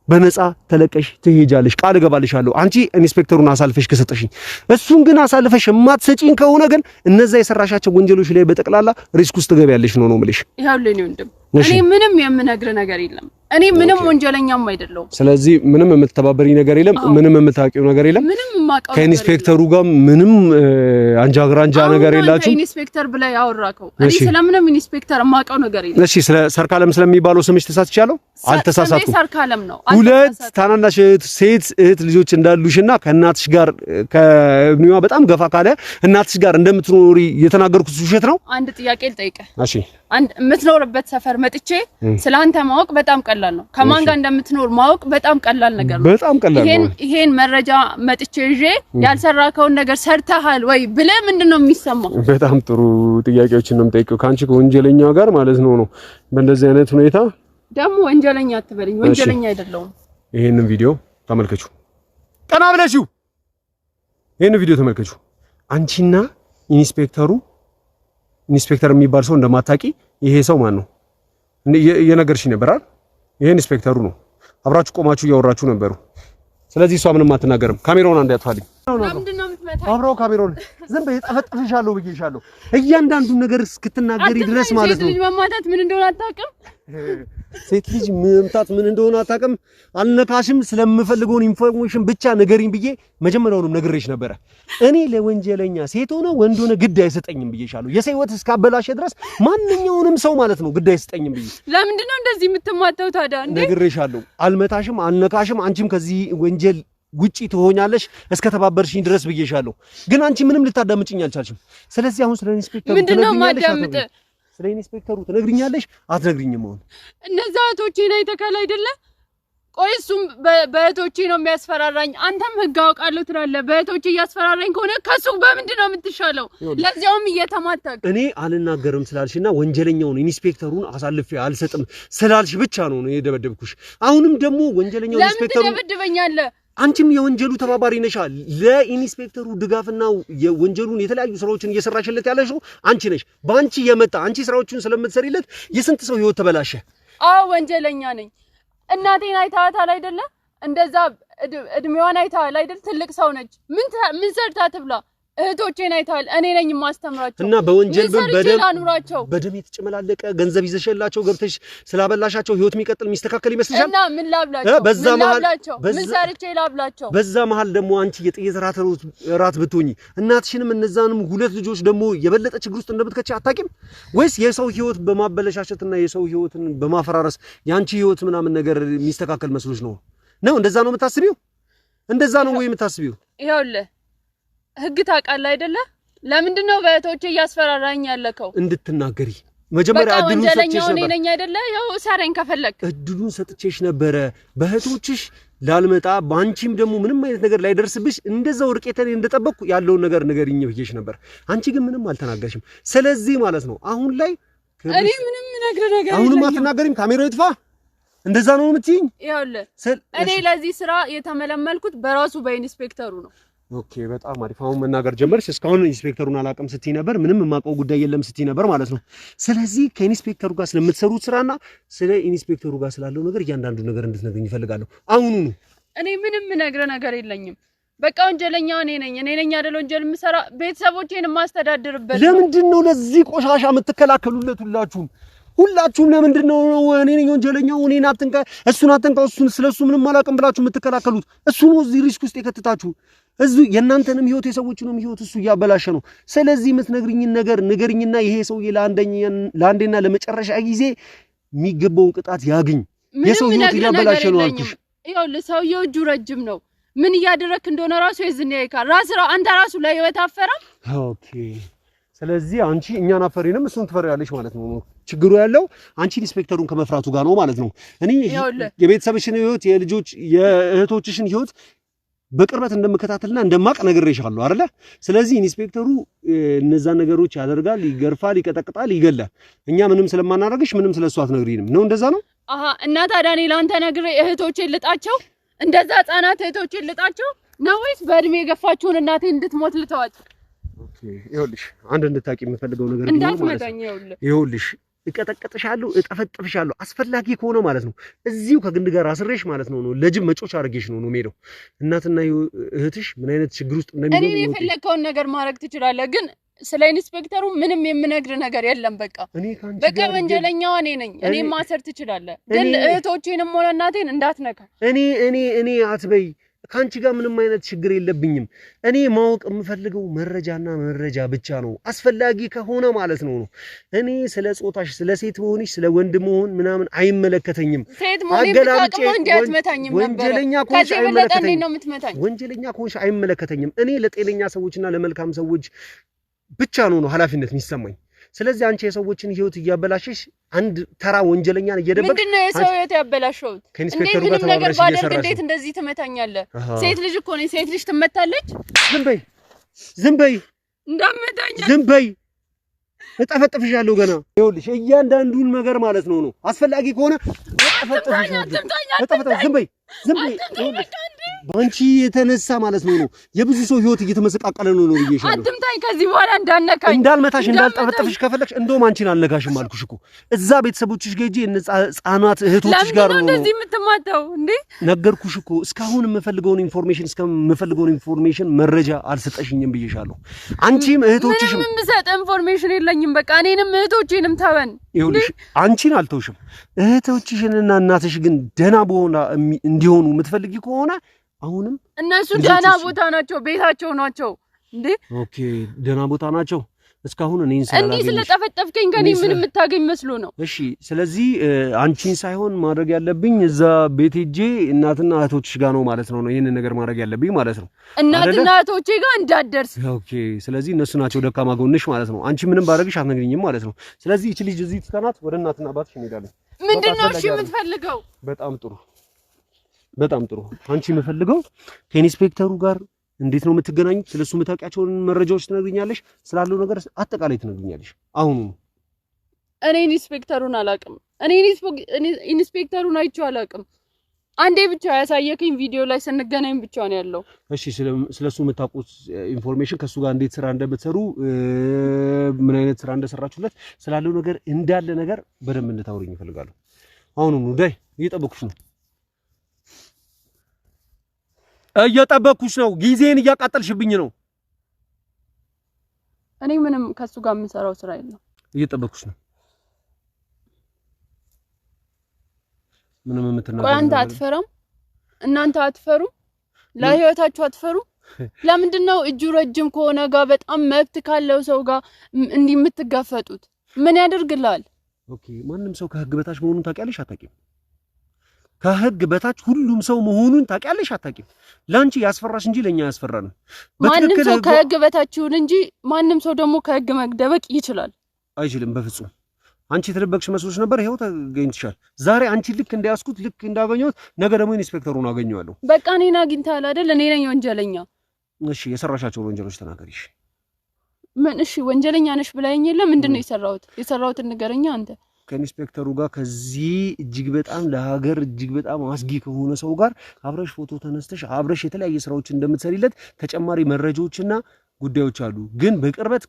በነፃ ተለቀሽ ትሄጃለሽ ቃል ገባልሻለሁ አንቺ ኢንስፔክተሩን አሳልፈሽ ከሰጠሽኝ እሱን ግን አሳልፈሽ የማትሰጪኝ ከሆነ ግን እነዛ የሰራሻቸው ወንጀሎች ላይ በጠቅላላ ሪስክ ውስጥ ትገቢያለሽ ነው የምልሽ ይኸውልህ ወንድም እኔ ምንም የምነግርህ ነገር የለም እኔ ምንም ወንጀለኛም አይደለሁም ስለዚህ ምንም የምትተባበሪ ነገር የለም ምንም የምታውቂው ነገር የለም ከኢንስፔክተሩ ጋር ምንም አንጃግራንጃ ነገር የላችሁ ኢንስፔክተር ብላ ያወራከው እኔ ስለምንም ኢንስፔክተር የማውቀው ነገር የለም እሺ ስለ ሰርካለም ስለሚባለው ስምሽ ተሳስቻለሁ አልተሳሳትኩም ሰርካለም ነው ሁለት ታናናሽ ሴት እህት ልጆች እንዳሉሽና ከእናትሽ ጋር ከእድሜዋ በጣም ገፋ ካለ እናትሽ ጋር እንደምትኖሪ የተናገርኩት ውሸት ነው አንድ ጥያቄ ልጠይቅህ እሺ አንድ የምትኖርበት ሰፈር መጥቼ ስላንተ ማወቅ በጣም ቀላል ነው ከማን ጋር እንደምትኖር ማወቅ በጣም ቀላል ነገር ነው በጣም ቀላል ነው ይሄን መረጃ መጥቼ ይዤ ያልሰራከውን ነገር ሰርተሃል ወይ ብለህ ምንድነው የሚሰማው በጣም ጥሩ ጥያቄዎችን ነው የምጠይቀው ካንቺ ከወንጀለኛ ጋር ማለት ነው በእንደዚህ አይነት ሁኔታ ደግሞ ወንጀለኛ አትበለኝ ወንጀለኛ አይደለሁም ይሄንን ቪዲዮ ተመልከቹ ቀና ብለሽው ይሄንን ቪዲዮ ተመልከቹ አንቺና ኢንስፔክተር የሚባል ሰው እንደማታቂ ይሄ ሰው ማን ነው የነገርሽኝ ነበር አይደል ይሄ ኢንስፔክተሩ ነው አብራችሁ ቆማችሁ እያወራችሁ ነበሩ ስለዚህ እሷ ምንም አትናገርም ካሜራውን አንድ ያጥፋልኝ ለምንድነው የምትመታኝ አብረው ካሜራውን ዝም በይ ጠፈጥፍሻለሁ ብዬሻለሁ እያንዳንዱን ነገር እስክትናገሪ ድረስ ማለት ነው ልጅ መማታት ምን እንደሆነ አታውቅም ሴት ልጅ መምታት ምን እንደሆነ አታውቅም አልነካሽም ስለምፈልገው ኢንፎርሜሽን ብቻ ንገሪኝ ብዬ መጀመሪያውንም ነግሬሽ ነበር እኔ ለወንጀለኛ ሴት ሆነ ወንድ ሆነ ግድ አይሰጠኝም ብዬሻለሁ የሰይወት እስካበላሽ ድረስ ማንኛውንም ሰው ማለት ነው ግድ አይሰጠኝም ብዬ ለምንድነው እንደዚህ የምትማታው ታዲያ እንዴ ነግሬሻለሁ አልመታሽም አልነካሽም አንቺም ከዚህ ወንጀል ውጪ ትሆኛለሽ እስከ ተባበርሽኝ ድረስ ብዬሻለሁ። ግን አንቺ ምንም ልታዳምጪኝ አልቻልሽም። ስለዚህ አሁን ስለ ኢንስፔክተሩ ትነግሪኛለሽ። ስለ ኢንስፔክተሩ ትነግሪኛለሽ አትነግሪኝም? አሁን እነዛ እህቶቼን አይተካል አይደለ? ቆይ እሱም በእህቶቼ ነው የሚያስፈራራኝ። አንተም ህግ አውቃለሁ ትላለህ። በእህቶቼ እያስፈራራኝ ከሆነ ከሱ በምንድን ነው የምትሻለው? ለዚያውም እየተማታክ እኔ አልናገርም ስላልሽና ወንጀለኛውን ኢንስፔክተሩን አሳልፌ አልሰጥም ስላልሽ ብቻ ነው የደበደብኩሽ። አሁንም ደግሞ ወንጀለኛው ኢንስፔክተሩ ለምን ትደበድበኛለህ? አንቺም የወንጀሉ ተባባሪ ነሽ። ለኢንስፔክተሩ ድጋፍና የወንጀሉን የተለያዩ ስራዎችን እየሰራሽለት ያለሽው አንቺ ነሽ። በአንቺ የመጣ አንቺ ስራዎችን ስለምትሰሪለት የስንት ሰው ህይወት ተበላሸ። አዎ ወንጀለኛ ነኝ። እናቴን አይታታል አይደለ? እንደዛ እድሜዋን አይታል አይደል? ትልቅ ሰው ነች። ምን ሰርታ ትብላ? እህቶቼን አይታል። እኔ ነኝ ማስተምራቸው እና በወንጀል በደም የተጨመላለቀ ገንዘብ ይዘሽላቸው ገብተሽ ስላበላሻቸው ህይወት የሚቀጥል የሚስተካከል ይመስልሻል? እና ምን ላብላቸው? ምን ሰርቼ ላብላቸው? በዛ መሃል ደግሞ አንቺ የጥይት ራት ብትሆኚ እናትሽንም እነዛንም ሁለት ልጆች ደግሞ የበለጠ ችግር ውስጥ እንደምትከቺ አታውቂም? ወይስ የሰው ህይወት በማበለሻሸትና የሰው ህይወትን በማፈራረስ ያንቺ ህይወት ምናምን ነገር የሚስተካከል መስሎሽ ነው? እንደዛ ነው የምታስቢው? እንደዛ ነው ወይ የምታስቢው? ይኸውልህ ህግ ታውቃለህ አይደለ? ለምንድን ነው በእህቶቼ እያስፈራራኝ ያለከው? እንድትናገሪ መጀመሪያ እድሉን ሰጥቼሽ ነበር። ነኝ አይደለ? ያው ሳረኝ ከፈለክ እድሉን ሰጥቼሽ ነበረ በእህቶችሽ ላልመጣ በአንቺም ደግሞ ምንም አይነት ነገር ላይደርስብሽ እንደዛው ርቄተን እንደጠበቅኩ ያለውን ነገር ንገሪኝ ብዬሽ ነበር። አንቺ ግን ምንም አልተናገርሽም። ስለዚህ ማለት ነው አሁን ላይ እኔ ምንም ነገር አሁንም አትናገሪም። ካሜራው ይጥፋ። እንደዛ ነው የምትይኝ? ይኸውልህ እኔ ለዚህ ስራ የተመለመልኩት በራሱ በኢንስፔክተሩ ነው። ኦኬ በጣም አሪፍ። አሁን መናገር ጀመርሽ። እስካሁን ኢንስፔክተሩን አላውቅም ስትይ ነበር፣ ምንም የማውቀው ጉዳይ የለም ስትይ ነበር ማለት ነው። ስለዚህ ከኢንስፔክተሩ ጋር ስለምትሰሩት ስራና ስለ ኢንስፔክተሩ ጋር ስላለው ነገር እያንዳንዱ ነገር እንድትነግሪኝ እፈልጋለሁ አሁኑኑ። እኔ ምንም የምነግርህ ነገር የለኝም። በቃ ወንጀለኛ እኔ ነኝ አይደል? ወንጀል የምሰራ ቤተሰቦቼን የማስተዳድርበት። ለምንድን ነው ለዚህ ቆሻሻ የምትከላከሉለት ሁላችሁም? ለምንድን ነው እኔ ነኝ ወንጀለኛው እኔን አትንካ እሱን አትንካ ስለሱ ምንም አላውቅም ብላችሁ የምትከላከሉት? እሱ ነው እዚህ ሪስክ ውስጥ የከተታችሁ። እዚህ የእናንተንም ህይወት የሰዎችንም ህይወት እሱ እያበላሸ ነው። ስለዚህ የምትነግሪኝን ነገር ንገሪኝና ይሄ ሰውዬ ለአንዴና ለመጨረሻ ጊዜ የሚገባውን ቅጣት ያግኝ። የሰው ህይወት እያበላሸ ነው አልኩሽ። ይኸውልህ ሰውዬው እጁ ረጅም ነው። ምን እያደረክ እንደሆነ ራሱ የዝኔ ይካል አንተ ራሱ ለህይወት አፈራ። ኦኬ ስለዚህ አንቺ እኛን አፈሪንም እሱን ትፈሪያለሽ ማለት ነው። ችግሩ ያለው አንቺ ኢንስፔክተሩን ከመፍራቱ ጋር ነው ማለት ነው። እኔ የቤተሰብሽን ህይወት የእህቶችሽን ህይወት በቅርበት እንደምከታተልና እንደማቅ ነግሬሻለሁ አይደለ? ስለዚህ ኢንስፔክተሩ እነዛን ነገሮች ያደርጋል፣ ይገርፋል፣ ይቀጠቅጣል፣ ይገላል። እኛ ምንም ስለማናደርግሽ ምንም ስለሱ አትነግሪንም ነው? እንደዛ ነው። እና ታዲያ እኔ ለአንተ ነግሬ እህቶቼን ልጣቸው? እንደዛ ህጻናት እህቶቼን ልጣቸው ነው ወይስ በእድሜ የገፋችሁን እናቴ እንድትሞት ልተዋት? ኦኬ ይኸውልሽ አንድ እንድታቂ የምፈልገው ነገር ነው ማለት ነው። ይኸውልሽ እቀጠቅጥሻለሁ፣ እጠፈጥፍሻለሁ አስፈላጊ ከሆነ ማለት ነው። እዚሁ ከግንድ ጋር አስሬሽ ማለት ነው ለጅብ መጮች አድርጌሽ ነው የምሄደው። እናትና እህትሽ ምን አይነት ችግር ውስጥ እንደሚኖሩ እኔ የፈለከውን ነገር ማድረግ ትችላለህ፣ ግን ስለ ኢንስፔክተሩ ምንም የምነግር ነገር የለም። በቃ ወንጀለኛው እኔ ነኝ። እኔ ማሰር ትችላለህ፣ ግን እህቶቼንም ሆነ እናቴን እንዳትነካ። እኔ አትበይ። ካንቺ ጋር ምንም አይነት ችግር የለብኝም። እኔ ማወቅ የምፈልገው መረጃ ብቻ ነው፣ አስፈላጊ ከሆነ ማለት ነው። እኔ ስለ ጾታሽ፣ ስለ ሴት መሆንሽ፣ ስለ ወንድ መሆን ምናምን አይመለከተኝም። ወንጀለኛ ከሆንሽ አይመለከተኝም። እኔ ለጤነኛ ሰዎችና ለመልካም ሰዎች ብቻ ነው ኃላፊነት የሚሰማኝ። ስለዚህ አንቺ የሰዎችን ህይወት እያበላሽሽ አንድ ተራ ወንጀለኛን እየደበቅሽ ምንድነው የሰው ህይወት ያበላሽው? ከኢንስፔክተሩ ጋር ተባብረሽ እየሰራሽ እንዴት እንደዚህ ትመታኛለህ? ሴት ልጅ እኮ ነኝ። ሴት ልጅ ትመታለች? ዝም በይ እንዳመታኛ ዝም በይ። እጠፈጥፍሻለሁ ገና። ይኸውልሽ እያንዳንዱን ነገር ማለት ነው አስፈላጊ ከሆነ እጠፈጥፍሻለሁ። ዝም በይ ባንቺ የተነሳ ማለት ነው የብዙ ሰው ህይወት እየተመሰቃቀለ ነው ብዬሻለሁ። አትምታኝ ከዚህ በኋላ እንዳነካኝ እንዳልመታሽ እንዳልጠፈጥፍሽ ከፈለግሽ እንደውም አንቺን አልነካሽም አልኩሽ እኮ። እዛ ቤተሰቦችሽ ጋር ሂጂ ህፃናት እህቶችሽ ጋር ነው እንደዚህ የምትማታው እንዴ? ነገርኩሽ እኮ እስካሁን የምፈልገውን ኢንፎርሜሽን መረጃ አልሰጠሽኝም ብዬሻለሁ። አንቺም እህቶችሽም ምንም የምሰጥ ኢንፎርሜሽን የለኝም። በቃ እኔንም እህቶቼንም ተወን። ይኸውልሽ አንቺን አልተውሽም። እህቶችሽንና እናትሽ ግን ደህና በሆነ እንዲሆኑ የምትፈልጊ ከሆነ አሁንም እነሱ ደህና ቦታ ናቸው፣ ቤታቸው ናቸው እንዴ? ኦኬ ደህና ቦታ ናቸው። እስካሁን እኔን ስላላገኘሽ እንዴ ስለጠፈጠፍከኝ ከኔ ምን የምታገኝ መስሎ ነው? እሺ ስለዚህ አንቺን ሳይሆን ማድረግ ያለብኝ እዛ ቤት ሄጄ እናትና እህቶችሽ ጋር ነው ማለት ነው ይሄን ነገር ማድረግ ያለብኝ ማለት ነው። እናትና እህቶቼ ጋር እንዳትደርስ። ኦኬ ስለዚህ እነሱ ናቸው ደካማ ጎንሽ ማለት ነው። አንቺ ምንም ባረግሽ አትነግሪኝም ማለት ነው። ስለዚህ እቺ ልጅ እዚህ ትተናት ወደ እናትና አባትሽ እንሄዳለን። ምንድነው እሺ የምትፈልገው? በጣም ጥሩ አንቺ የምፈልገው ከኢንስፔክተሩ ጋር እንዴት ነው የምትገናኙት? ስለሱ የምታውቂያቸውን መረጃዎች ትነግሪኛለሽ፣ ስላለው ነገር አጠቃላይ ትነግሪኛለሽ። አሁን እኔ ኢንስፔክተሩን አላውቅም። እኔ ኢንስፔክተሩን አይቼው አላውቅም። አንዴ ብቻ ያሳየከኝ ቪዲዮ ላይ ስንገናኝ ብቻ ነው ያለው። እሺ ስለሱ የምታውቁት ኢንፎርሜሽን ከሱ ጋር እንዴት ስራ እንደምትሰሩ ምን አይነት ስራ እንደሰራችሁለት ስላለው ነገር እንዳለ ነገር በደንብ እንድታወሪኝ እፈልጋለሁ። አሁን ዳይ እየጠበኩሽ ነው። ጊዜን እያቃጠልሽብኝ ነው። እኔ ምንም ከሱ ጋር የምሰራው ስራ የለም። እየጠበኩሽ ነው። ምንም የምትናገረው ቆይ አንተ አትፈራም? እናንተ አትፈሩም? ለህይወታችሁ አትፈሩም? ለምንድነው እጁ ረጅም ከሆነ ጋር በጣም መብት ካለው ሰው ጋር እንዲህ የምትጋፈጡት? ምን ያደርግልሃል? ኦኬ ማንም ሰው ከህግ በታች መሆኑን ታውቂያለሽ አታውቂም? ከህግ በታች ሁሉም ሰው መሆኑን ታውቂያለሽ አታውቂም? ላንቺ ያስፈራሽ እንጂ ለኛ ያስፈራን። ማንም ሰው ከህግ በታች ይሁን እንጂ ማንም ሰው ደግሞ ከህግ መግደበቅ ይችላል። አይችልም በፍጹም። አንቺ ተደበቅሽ መስሎሽ ነበር፣ ይሄው ተገኝተሻል። ዛሬ አንቺ ልክ እንዳያስኩት ልክ እንዳገኘሁት ነገ ደግሞ ኢንስፔክተሩን አገኘዋለሁ። በቃ እኔን አግኝተሃል አይደል? እኔ ነኝ ወንጀለኛ። እሺ የሰራሻቸውን ወንጀሎች ተናገሪሽ። ምን? እሺ ወንጀለኛ ነሽ ብላኝ የለ ምንድነው የሰራሁትን ንገረኛ አንተ። ከኢንስፔክተሩ ጋር ከዚህ እጅግ በጣም ለሀገር እጅግ በጣም አስጊ ከሆነ ሰው ጋር አብረሽ ፎቶ ተነስተሽ አብረሽ የተለያየ ስራዎች እንደምትሰሪለት ተጨማሪ መረጃዎችና ጉዳዮች አሉ። ግን በቅርበት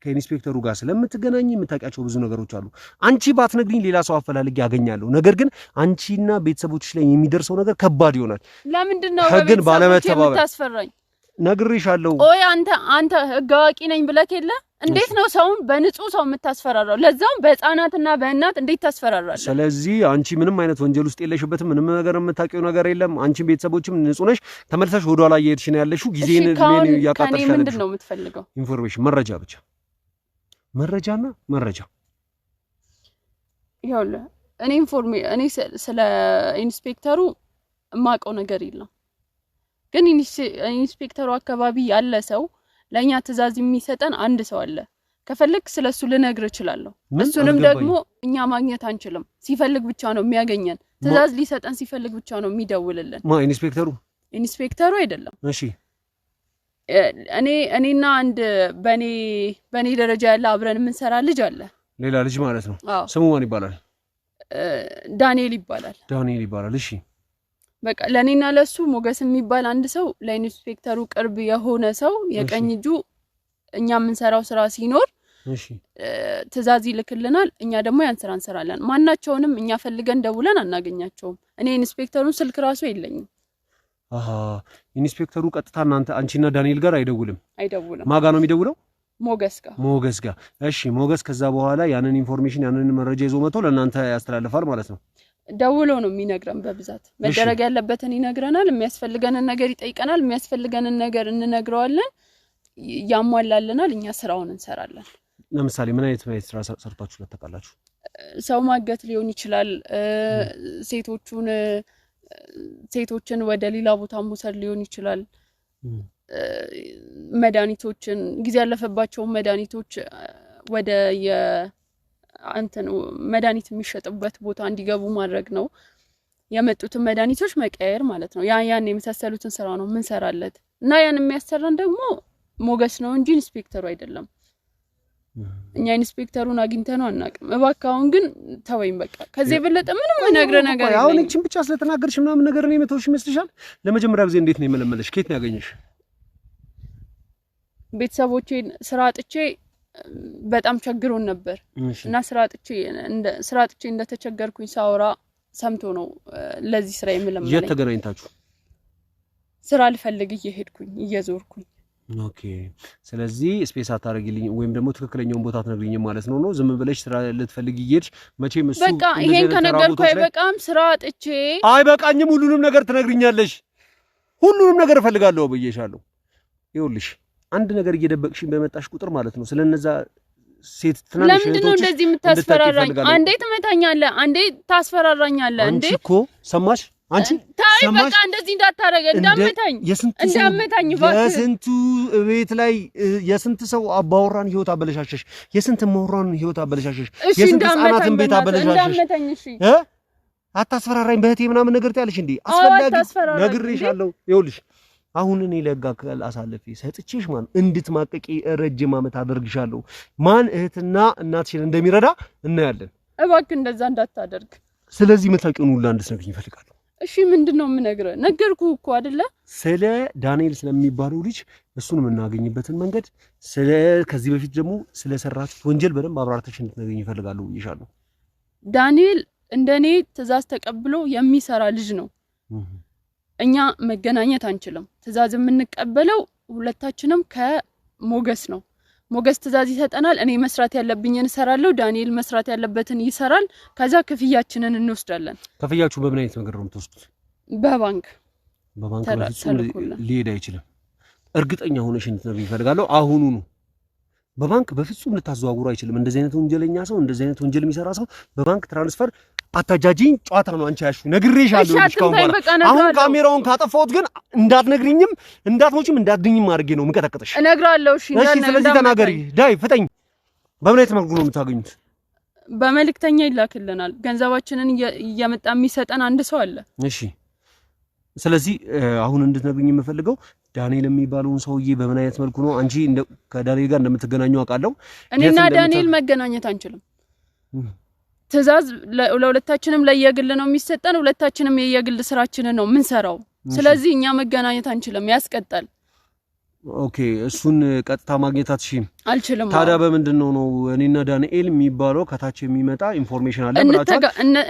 ከኢንስፔክተሩ ጋር ስለምትገናኝ የምታውቂያቸው ብዙ ነገሮች አሉ። አንቺ ባትነግሪኝ ሌላ ሰው አፈላልጌ ያገኛለሁ። ነገር ግን አንቺና ቤተሰቦችሽ ላይ የሚደርሰው ነገር ከባድ ይሆናል። ለምንድነው በቤተሰቦቼ የምታስፈራኝ? ነግሬሻለሁ። ኦይ አንተ ህግ አዋቂ ነኝ ብለህ የለ እንዴት ነው ሰውን በንጹህ ሰው የምታስፈራራው? ለዛውም በህፃናትና በእናት እንዴት ታስፈራራለህ? ስለዚህ አንቺ ምንም አይነት ወንጀል ውስጥ የለሽበትም። ምንም ነገር የምታውቂው ነገር የለም። አንቺ ቤተሰቦችም ንጹህ ነሽ። ተመልሰሽ ወደ ኋላ እየሄድሽ ነው ያለሽው። ጊዜን ያቃጠልሽ ያለሽ ምንድነው የምትፈልገው? ኢንፎርሜሽን፣ መረጃ ብቻ መረጃና መረጃ። ይኸውልህ እኔ ስለ ኢንስፔክተሩ የማውቀው ነገር የለም። ግን ኢንስፔክተሩ አካባቢ ያለ ሰው ለኛ ትዕዛዝ የሚሰጠን አንድ ሰው አለ። ከፈለክ ስለሱ ልነግር እችላለሁ። እሱንም ደግሞ እኛ ማግኘት አንችልም። ሲፈልግ ብቻ ነው የሚያገኘን። ትዕዛዝ ሊሰጠን ሲፈልግ ብቻ ነው የሚደውልልን። ኢንስፔክተሩ አይደለም። እሺ እኔና አንድ በኔ ደረጃ ያለ አብረን የምንሰራ ልጅ አለ። ሌላ ልጅ ማለት ነው። ስሙ ማን ይባላል? ዳንኤል ይባላል። እሺ በቃ ለኔና ለሱ ሞገስ የሚባል አንድ ሰው ለኢንስፔክተሩ ቅርብ የሆነ ሰው የቀኝ እጁ እኛ የምንሰራው ስራ ሲኖር ትዕዛዝ ይልክልናል። እኛ ደግሞ ያን ስራ እንሰራለን። ማናቸውንም እኛ ፈልገን ደውለን አናገኛቸውም። እኔ ኢንስፔክተሩን ስልክ ራሱ የለኝም። ኢንስፔክተሩ ቀጥታ አንቺና ዳንኤል ጋር አይደውልም። ማጋ ነው የሚደውለው? ሞገስ ጋር። እሺ ሞገስ ከዛ በኋላ ያንን ኢንፎርሜሽን ያንን መረጃ ይዞ መጥቶ ለእናንተ ያስተላልፋል ማለት ነው። ደውሎ ነው የሚነግረን። በብዛት መደረግ ያለበትን ይነግረናል። የሚያስፈልገንን ነገር ይጠይቀናል። የሚያስፈልገንን ነገር እንነግረዋለን፣ ያሟላልናል። እኛ ስራውን እንሰራለን። ለምሳሌ ምን አይነት ስራ ሰርታችሁ ለተቃላችሁ? ሰው ማገት ሊሆን ይችላል። ሴቶችን ወደ ሌላ ቦታ መውሰድ ሊሆን ይችላል። መድኃኒቶችን ጊዜ ያለፈባቸው መድኃኒቶች ወደ መድኃኒት የሚሸጥበት ቦታ እንዲገቡ ማድረግ ነው። የመጡትን መድኃኒቶች መቀየር ማለት ነው። ያን የመሳሰሉትን ስራ ነው ምን ሰራለት እና ያን የሚያሰራን ደግሞ ሞገስ ነው እንጂ ኢንስፔክተሩ አይደለም። እኛ ኢንስፔክተሩን አግኝተነው አናውቅም። እባክህ አሁን ግን ተወኝ በቃ። ከዚህ የበለጠ ምንም ነገር የለም። አሁን እቺን ብቻ ስለተናገርሽ ምናምን ነገር ነው የመተውሽ ይመስልሻል? ለመጀመሪያ ጊዜ እንዴት ነው የመለመለሽ? ከየት ነው ያገኘሽ? ቤተሰቦቼን ስራ አጥቼ በጣም ቸግሮን ነበር እና ስራ አጥቼ እንደተቸገርኩኝ ሳወራ ሰምቶ ነው ለዚህ ስራ የምለመለኝ። የት ተገናኝታችሁ? ስራ ልፈልግ እየዞርኩኝ። ኦኬ ስለዚህ ስፔስ አታረጊልኝ ወይም ደግሞ ትክክለኛውን ቦታ ትነግሪኝ ማለት ነው። ዝም ብለሽ ስራ ልትፈልግ እየሄድሽ መቼም እሱ በቃ ይሄን ከነገርኩ አይበቃም? ስራ አጥቼ አይበቃኝም? ሁሉንም ነገር ትነግሪኛለሽ። ሁሉንም ነገር እፈልጋለሁ ብዬሻለሁ። ይኸውልሽ አንድ ነገር እየደበቅሽኝ በመጣሽ ቁጥር ማለት ነው ስለነዛ ሴት ትናንሽ ለምንድን ነው እንደዚህ የምታስፈራራኝ? አንዴ ትመታኛለህ፣ አንዴ ታስፈራራኛለህ። እንዴ እኮ ሰማሽ? አንቺ ታይ በቃ እንደዚህ እንዳታረገ እንዳመታኝ የስንቱ ቤት ላይ የስንት ሰው አባወራን ህይወት አበለሻሸሽ፣ የስንት መውራን ህይወት አበለሻሸሽ፣ የስንት ህፃናትን ቤት አበለሻሸሽ። አታስፈራራኝ በህቴ ምናምን ነገር ትያለሽ እንዴ? አስፈላጊ ነግሬሻለሁ። ይኸውልሽ አሁን እኔ ለጋ ካል አሳልፌ ሰጥቼሽ ማን እንድትማቀቂ ረጅም ዓመት አደርግሻለሁ። ማን እህትና እናትሽን እንደሚረዳ እናያለን። እባክህ እንደዛ እንዳታደርግ። ስለዚህ መታቂውን ሁሉ እንድትነግሪኝ እፈልጋለሁ። እሺ ምንድነው የምነግርህ? ነገርኩህ እኮ አይደለ? ስለ ዳንኤል ስለሚባለው ልጅ እሱን የምናገኝበትን መንገድ ከዚህ በፊት ደግሞ ስለሰራችሁት ወንጀል በደንብ አብራርተሽ እንድትነግሪኝ እፈልጋለሁ ብዬሻለሁ። ዳንኤል እንደኔ ትዕዛዝ ተቀብሎ የሚሰራ ልጅ ነው። እኛ መገናኘት አንችልም። ትዕዛዝ የምንቀበለው ሁለታችንም ከሞገስ ነው። ሞገስ ትዕዛዝ ይሰጠናል። እኔ መስራት ያለብኝን እሰራለሁ፣ ዳንኤል መስራት ያለበትን ይሰራል። ከዛ ክፍያችንን እንወስዳለን። ክፍያችሁ በምን አይነት መንገድ ነው የምትወስዱት? በባንክ በፍጹም ሊሄድ አይችልም። እርግጠኛ ሆነሽ እንድትነግሪኝ እፈልጋለሁ አሁኑኑ። በባንክ በፍጹም ልታዘዋውሩ አይችልም። እንደዚህ አይነት ወንጀለኛ ሰው፣ እንደዚህ አይነት ወንጀል የሚሰራ ሰው በባንክ ትራንስፈር አታጃጂኝ። ጨዋታ ነው አንቺ ያልሽው። ነግሬሻለሁ። አሁን ካሜራውን ካጠፋሁት ግን እንዳትነግሪኝም እንዳትሞችም እንዳትድኝም አድርጌ ነው የምቀጠቅጥሽ። እነግራለሁ። እሺ ስለዚህ ተናገሪ። ዳይ ፍጠኝ። በምን አይነት መልኩ ነው የምታገኙት? በመልእክተኛ ይላክልናል። ገንዘባችንን እየመጣ የሚሰጠን አንድ ሰው አለ። እሺ ስለዚህ አሁን እንድትነግሪኝ የምፈልገው ዳንኤል የሚባለውን ሰውዬ በምን አይነት መልኩ ነው አንቺ ከዳንኤል ጋር እንደምትገናኙ አውቃለሁ። እኔና ዳንኤል መገናኘት አንችልም። ትዕዛዝ ለሁለታችንም ለየግል ነው የሚሰጠን። ሁለታችንም የየግል ስራችንን ነው የምንሰራው። ስለዚህ እኛ መገናኘት አንችልም፣ ያስቀጣል። ኦኬ እሱን ቀጥታ ማግኘት አልችልም። ታዲያ በምንድነው ነው እኔና ዳንኤል የሚባለው ከታች የሚመጣ ኢንፎርሜሽን አለ ብላችሁ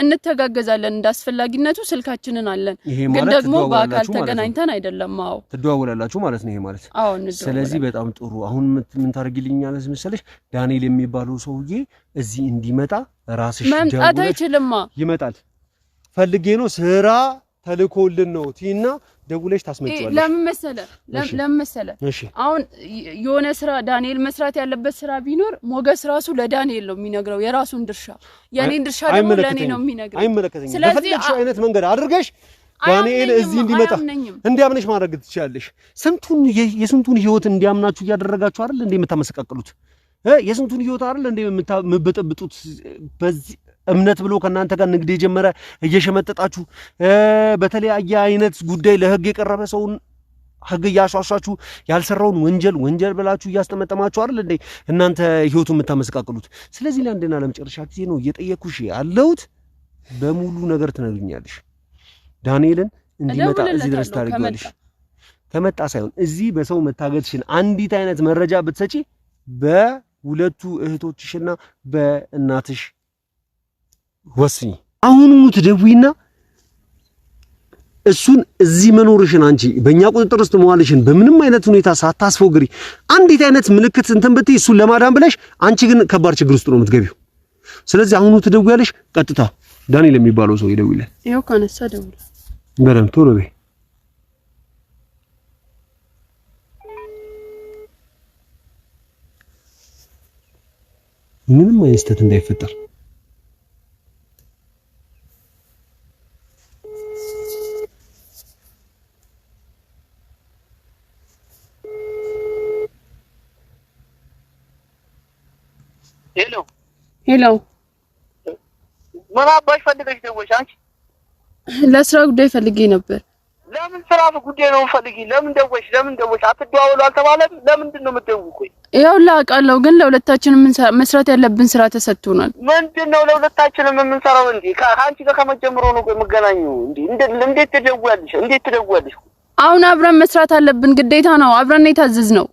እንተጋገዛለን። እንዳስፈላጊነቱ ስልካችንን አለን፣ ግን ደግሞ በአካል ተገናኝተን አይደለም። አዎ ትደዋወላላችሁ ማለት ነው። ይሄ ማለት አዎ። ስለዚህ በጣም ጥሩ። አሁን ምን ታርጊልኛለሽ መሰለሽ? ዳንኤል የሚባለው ሰውዬ እዚህ እንዲመጣ ራስሽ መምጣት አይችልም። ይመጣል ፈልጌ ነው ስራ ተልኮልን ነው ቲና ደውለሽ ታስመጪዋለሽ። ለምን መሰለ አሁን የሆነ ስራ ዳንኤል መስራት ያለበት ስራ ቢኖር ሞገስ ራሱ ለዳንኤል ነው የሚነግረው የራሱን ድርሻ። የኔን ድርሻ ደግሞ ለኔ ነው የሚነግረው። አይመለከተኝም። በፈለግሽ አይነት መንገድ አድርገሽ ዳንኤል እዚህ እንዲመጣ እንዲያምንሽ ማድረግ ትችያለሽ። የስንቱን ህይወት እንዲያምናችሁ እያደረጋችሁ አይደል እንዴ የምታመሰቃቅሉት? የስንቱን ህይወት አይደል እንዴ የምትበጠብጡት? በዚህ እምነት ብሎ ከናንተ ጋር ንግድ የጀመረ እየሸመጠጣችሁ በተለያየ አይነት ጉዳይ ለህግ የቀረበ ሰውን ህግ እያሻሻችሁ ያልሰራውን ወንጀል ብላችሁ እያስጠመጠማችሁ አይደል እንዴ እናንተ ህይወቱን የምታመሰቃቅሉት? ስለዚህ ለአንድና ለመጨረሻ ጊዜ ነው እየጠየኩሽ ያለሁት። በሙሉ ነገር ትነግሪኛለሽ። ዳንኤልን እንዲመጣ እዚህ ድረስ ታደርጊዋለሽ። ከመጣ ሳይሆን እዚህ በሰው መታገትሽን አንዲት አይነት መረጃ ብትሰጪ በሁለቱ እህቶችሽና በእናትሽ ወስኝ። አሁኑኑ ትደውይና እሱን እዚህ መኖርሽን አንቺ በእኛ ቁጥጥር ውስጥ መዋልሽን በምንም አይነት ሁኔታ ሳታስፎግሪ አንዲት አይነት ምልክት እንትን ብትይ እሱን ለማዳን ብለሽ አንቺ ግን ከባድ ችግር ውስጥ ነው የምትገቢው። ስለዚህ አሁኑ ትደውያለሽ። ቀጥታ ዳንኤል የሚባለው ሰው ይደውይልኝ። ይኸው ካነሳ ደውል። በደምብ ቶሎ በይ። ምንም አይነት ስህተት እንዳይፈጠር ሄሎ ምን አባሽ ፈልገሽ ደወልሽ አንቺ? ለስራ ጉዳይ ፈልጌ ነበር። ለምን ስራ ጉዳይ ነው ፈልጊ? ለምን ደወልሽ? አትደዋወሉ አልተባለም? ለምንድን ነው የምትደውይው? ቆይ ይኸው ላውቃለሁ፣ ግን ለሁለታችንም መስራት ያለብን ስራ ተሰጥቶናል። ምንድነው ለሁለታችንም የምንሰራው? እንዴ ከአንቺ ጋር ከመጀመሩ ነው የምገናኘው። እንዴት ትደውያለሽ? አሁን አብረን መስራት አለብን፣ ግዴታ ነው። አብረን የታዘዝነው።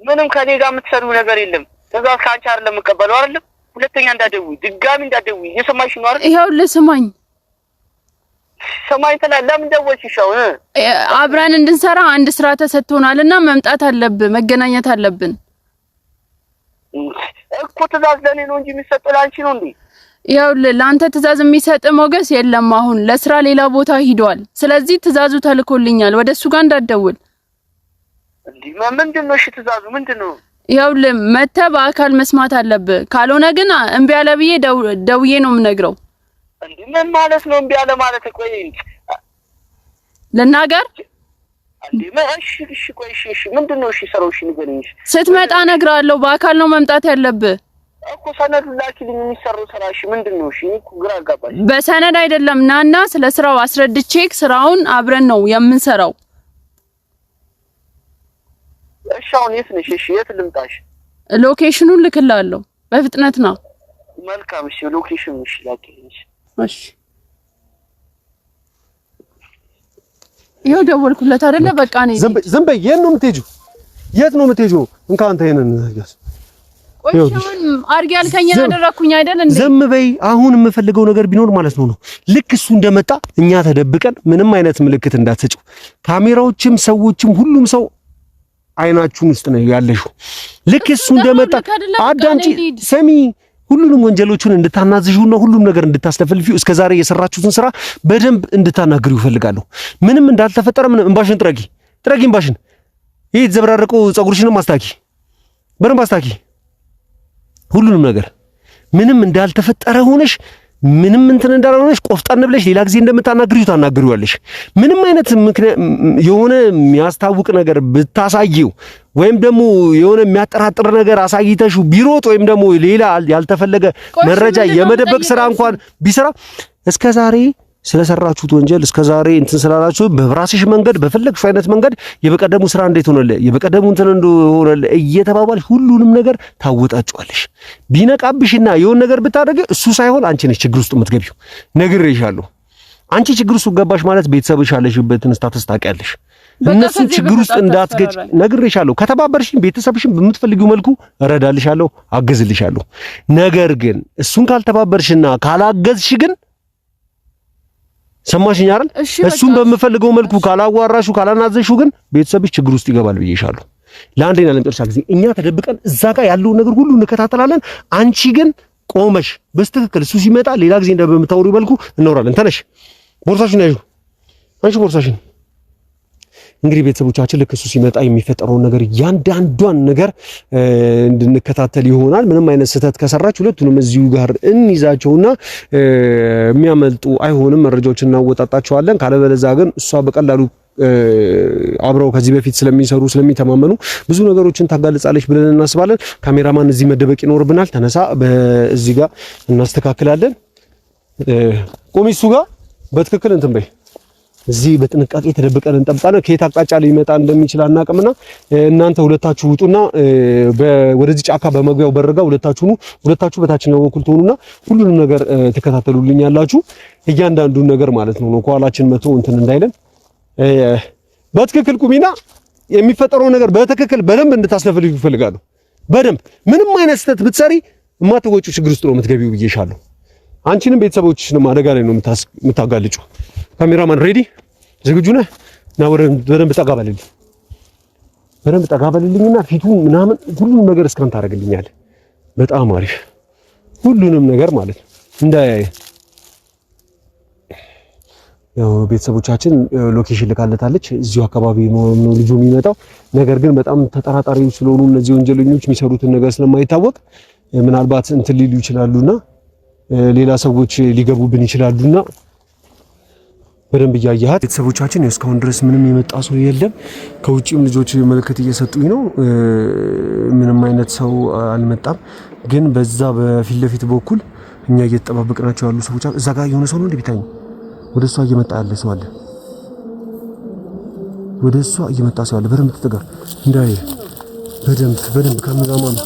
ምንም ከኔ ጋር የምትሰሪው ነገር የለም። ትዕዛዝ ከአንቺ አይደለም የምቀበለው አይደለም። ሁለተኛ እንዳትደውይ፣ ድጋሚ እንዳትደውይ። እየሰማሽ ነው አይደል? ይኸው ለስማኝ ለምን ደወልሽ? አብረን እንድንሰራ አንድ ስራ ተሰጥቶናልና መምጣት አለብን፣ መገናኘት አለብን እኮ። ትዕዛዝ ለኔ ነው እንጂ የሚሰጠው ለአንቺ ነው እንዴ? ያው ለአንተ ትዕዛዝ የሚሰጥ ሞገስ የለም። አሁን ለስራ ሌላ ቦታ ሄዷል። ስለዚህ ትዕዛዙ ተልኮልኛል። ወደሱ ጋር እንዳትደውል እንዴ ምንድነው? እሺ ትእዛዙ ምንድነው? ይኸውልህ መተህ በአካል መስማት አለብህ። ካልሆነ ግን እምቢ አለ ብዬ ደውዬ ነው የምነግረው። እንዴ ምን ማለት ነው እምቢ አለ ማለት? ቆይ ልናገር እንዴ እሺ ቆይ እሺ ምንድነው? እሺ ሰራው እሺ ንገረኝ። ስትመጣ እነግርሃለሁ። በአካል ነው መምጣት ያለብህ እኮ። ሰነድ ላኪልኝ የሚሰራው ስራ። እሺ ምንድነው? እሺ እኮ ግራ አጋባኝ። በሰነድ አይደለም ናና ስለ ስራው አስረድቼክ ስራውን አብረን ነው የምንሰራው። እሺ አሁን የት ነሽ? እሺ የት ልምጣሽ? ሎኬሽኑን ልክልሃለሁ። በፍጥነት ነው። መልካም እሺ ሎኬሽኑን እሺ ላኪልኝ። እሺ ይኸው ደወልኩለት አይደለ? በቃ ነው። ዝም በይ። የት ነው የምትሄጂው? የት ነው የምትሄጂው? እንካ አንተ ይሄንን ያስ ቆይሻውን አርጊ ያልከኝን አደረኩኝ አይደል እንዴ? ዝም በይ። አሁን የምፈልገው ነገር ቢኖር ማለት ነው ልክ እሱ እንደመጣ እኛ ተደብቀን ምንም አይነት ምልክት እንዳትሰጪው። ካሜራዎችም ሰዎችም ሁሉም ሰው አይናችሁን ውስጥ ነው ያለሽው። ልክ እሱ እንደመጣ አዳምጪ፣ ሰሚ ሁሉንም ወንጀሎቹን እንድታናዝዡና ሁሉም ነገር እንድታስተፈልፊው እስከዛሬ የሰራችሁትን ስራ በደንብ እንድታናግሩ ይፈልጋለሁ። ምንም እንዳልተፈጠረ ምንም እንባሽን ጥረጊ እንባሽን። ይሄ የተዘበራረቀው ፀጉርሽንም አስታኪ፣ በደንብ አስታኪ። ሁሉንም ነገር ምንም እንዳልተፈጠረ ሆነሽ ምንም እንትን እንዳልሆነሽ ቆፍጣን ብለሽ ሌላ ጊዜ እንደምታናግሪው ታናግሪዋለሽ። ምንም አይነት የሆነ የሚያስታውቅ ነገር ብታሳየው ወይም ደግሞ የሆነ የሚያጠራጥር ነገር አሳይተሽ ቢሮጥ ወይም ደግሞ ሌላ ያልተፈለገ መረጃ የመደበቅ ስራ እንኳን ቢሰራ እስከዛሬ ስለሰራችሁት ወንጀል እስከዛሬ እንትን ስላላችሁ በራስሽ መንገድ በፈለግሽው አይነት መንገድ የበቀደሙ ስራ እንዴት ሆነለ የበቀደሙ እንትን እንደሆነለ እየተባባልሽ ሁሉንም ነገር ታወጣጫለሽ። ቢነቃብሽና የሆነ ነገር ብታደርግ እሱ ሳይሆን አንቺ ነሽ ችግር ውስጥ የምትገቢው። ነግሬሻለሁ። አንቺ ችግር ውስጥ ገባሽ ማለት ቤተሰብሽ ያለሽበትን ስታተስ ታውቂያለሽ። እነሱ ችግር ውስጥ እንዳትገጭ ነግሬሻለሁ። ከተባበርሽኝ ቤተሰብሽን በምትፈልጊው መልኩ እረዳልሻለሁ፣ አገዝልሻለሁ። ነገር ግን እሱን ካልተባበርሽና ካላገዝሽ ግን ሰማሽኝ አይደል? እሱን በምፈልገው መልኩ ካላዋራሹ ካላናዘሹ ግን ቤተሰብሽ ችግር ውስጥ ይገባል ብዬሻለሁ። ለአንዴና ለመጨረሻ ጊዜ እኛ ተደብቀን እዛ ጋር ያለው ነገር ሁሉ እንከታተላለን። አንቺ ግን ቆመሽ በስትክክል እሱ ሲመጣ ሌላ ጊዜ እንደምታወሪው መልኩ እናወራለን። ተነሽ፣ ቦርሳሽን ያዡ። አንቺ ቦርሳሽን እንግዲህ ቤተሰቦቻችን ልክ እሱ ሲመጣ የሚፈጠረውን ነገር ያንዳንዷን ነገር እንድንከታተል ይሆናል። ምንም አይነት ስህተት ከሰራች ሁለቱንም እዚሁ ጋር እንይዛቸውና የሚያመልጡ አይሆንም። መረጃዎችን እናወጣጣቸዋለን። ካለበለዚያ ግን እሷ በቀላሉ አብረው ከዚህ በፊት ስለሚሰሩ ስለሚተማመኑ ብዙ ነገሮችን ታጋልጻለች ብለን እናስባለን። ካሜራማን እዚህ መደበቅ ይኖርብናል። ተነሳ፣ በዚህ ጋር እናስተካክላለን። ቆሚ፣ እሱ ጋር በትክክል እንትን በይ። እዚህ በጥንቃቄ ተደብቀን እንጠብቃለን። ከየት አቅጣጫ ሊመጣ እንደሚችል አናውቅምና እናንተ ሁለታችሁ ውጡና ወደዚህ ጫካ በመግቢያው በረጋ ሁለታችሁ በታችኛው በኩል ትሆኑና ሁሉንም ነገር ተከታተሉልኛላችሁ። እያንዳንዱን ነገር ማለት ነው ከኋላችን መቶ እንትን እንዳይለን በትክክል ቁሚና የሚፈጠረው ነገር በትክክል በደንብ እንድታስነፍልኝ ይፈልጋሉ። በደንብ ምንም አይነት ስህተት ብትሰሪ የማትወጪው ችግር ውስጥ ነው የምትገቢው ብዬሻለሁ። አንቺንም ቤተሰቦችሽንም አደጋ ላይ ነው የምታጋልጩ። ካሜራማን ሬዲ ዝግጁ ነህ? እና በደንብ ጠጋ በልልኝና ፊቱ ምናምን ሁሉንም ነገር እስካን ታደርግልኛለህ። በጣም አሪፍ ሁሉንም ነገር ማለት ነው እንዳያየ። ያው ቤተሰቦቻችን ሎኬሽን ልካለታለች። እዚሁ አካባቢ ነው ልጁ የሚመጣው። ነገር ግን በጣም ተጠራጣሪ ስለሆኑ እነዚህ ወንጀለኞች የሚሰሩትን ነገር ስለማይታወቅ ምናልባት እንትን ሊሉ ይችላሉና ሌላ ሰዎች ሊገቡብን ይችላሉና በደንብ እያያት ቤተሰቦቻችን እስካሁን ድረስ ምንም የመጣ ሰው የለም። ከውጪም ልጆች ምልክት እየሰጡኝ ነው። ምንም አይነት ሰው አልመጣም። ግን በዛ በፊት ለፊት በኩል እኛ እየተጠባበቅናቸው ያሉ ሰዎች እዛ ጋር የሆነ ሰው ነው እንደሚታኝ ወደ እሷ እየመጣ ያለ ሰው አለ። ወደ እሷ እየመጣ ሰው አለ። በደንብ ተጠጋ እንዳይ በደንብ ካሜራማን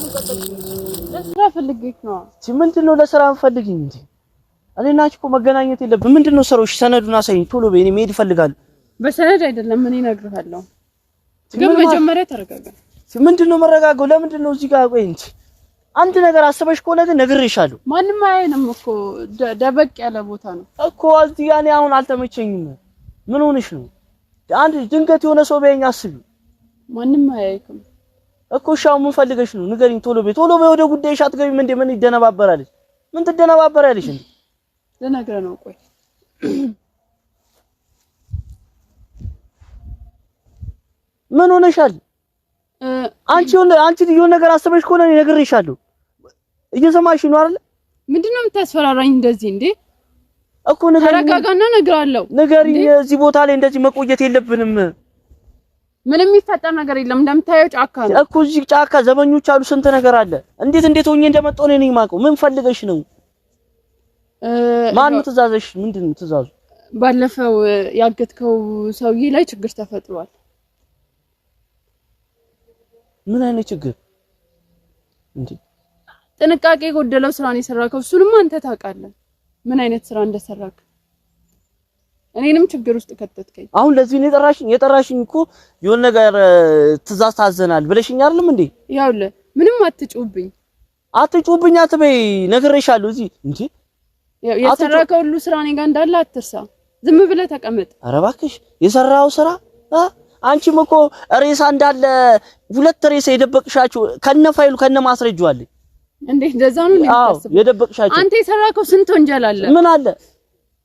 ለስራ ፈልጌክ ነው። ምንድነው ለስራ ፈልግኝ እንዴ? እኔና አንቺ እኮ መገናኘት የለብንም። ምንድነው ስራሽ? ሰነዱን አሳይኝ ቶሎ በይ። እኔ መሄድ እፈልጋለሁ። በሰነድ አይደለም ምን እነግርሃለሁ። ግን መጀመሪያ ተረጋጋ። ምንድነው መረጋጋው? ለምንድነው እዚህ ጋር ቆይ እንጂ አንድ ነገር አስበሽ ከሆነ ግን ነግሬሻለሁ። ማንም አያየንም እኮ ደበቅ ያለ ቦታ ነው እኮ እዚህ ያኔ አሁን አልተመቸኝም። ምን ሆነሽ ነው? አንድ ድንገት የሆነ ሰው በእኛ አስቢ። ማንም አያይኩም እኮ ሻው ምን ፈልገሽ ነው? ንገሪኝ ቶሎ በይ ወደ ጉዳይሽ አትገቢም እንዴ? ምን ይደነባበራልሽ? ምን ትደነባበራልሽ እንዴ? ለነገር ነው። ቆይ ምን ሆነሻል? አንቺ የሆነ ነገር አስበሽ ከሆነ እኔ ነግሬሻለሁ። እየሰማሽ ነው አይደል? ምንድነው የምታስፈራራኝ እንደዚህ እንዴ? እኮ ነገር ተረጋጋና እነግራለሁ። ንገሪኝ። እዚህ ቦታ ላይ እንደዚህ መቆየት የለብንም። ምንም የሚፈጠር ነገር የለም። እንደምታየው ጫካ ነው እኮ እዚህ ጫካ ዘበኞች አሉ፣ ስንት ነገር አለ። እንዴት ሆኜ እንደመጣሁ እኔ ነኝ የማውቀው። ምን ፈልገሽ ነው? ማን ትእዛዝሽ? ምንድነው ትእዛዙ? ባለፈው ያገትከው ሰውዬ ላይ ችግር ተፈጥሯል። ምን አይነት ችግር እንዴ? ጥንቃቄ ጎደለው ስራ ነው የሰራከው። እሱንም አንተ ታውቃለህ ምን አይነት ስራ እንደሰራክ። እኔንም ችግር ውስጥ ከተትከኝ። አሁን ለዚህ ነው የጠራሽኝ እኮ የሆነ ነገር ትእዛዝ ታዘናል ብለሽኝ አይደለም እንዴ? ያውልህ ምንም አትጩብኝ አትበይ፣ ነግሬሻለሁ። እዚህ እንዴ የሰራከው ሁሉ ስራ እኔ ጋር እንዳለ አትርሳ። ዝም ብለህ ተቀመጥ። ኧረ እባክሽ የሰራው ስራ አንቺም እኮ ሬሳ እንዳለ 2 ሬሳ የደበቅሻቸው ከነፋይሉ ከነማስረጃው አለ እንዴ? እንደዛ ነው የሚታሰበው? የደበቅሻቸው አንተ የሰራከው ስንት ወንጀል አለ።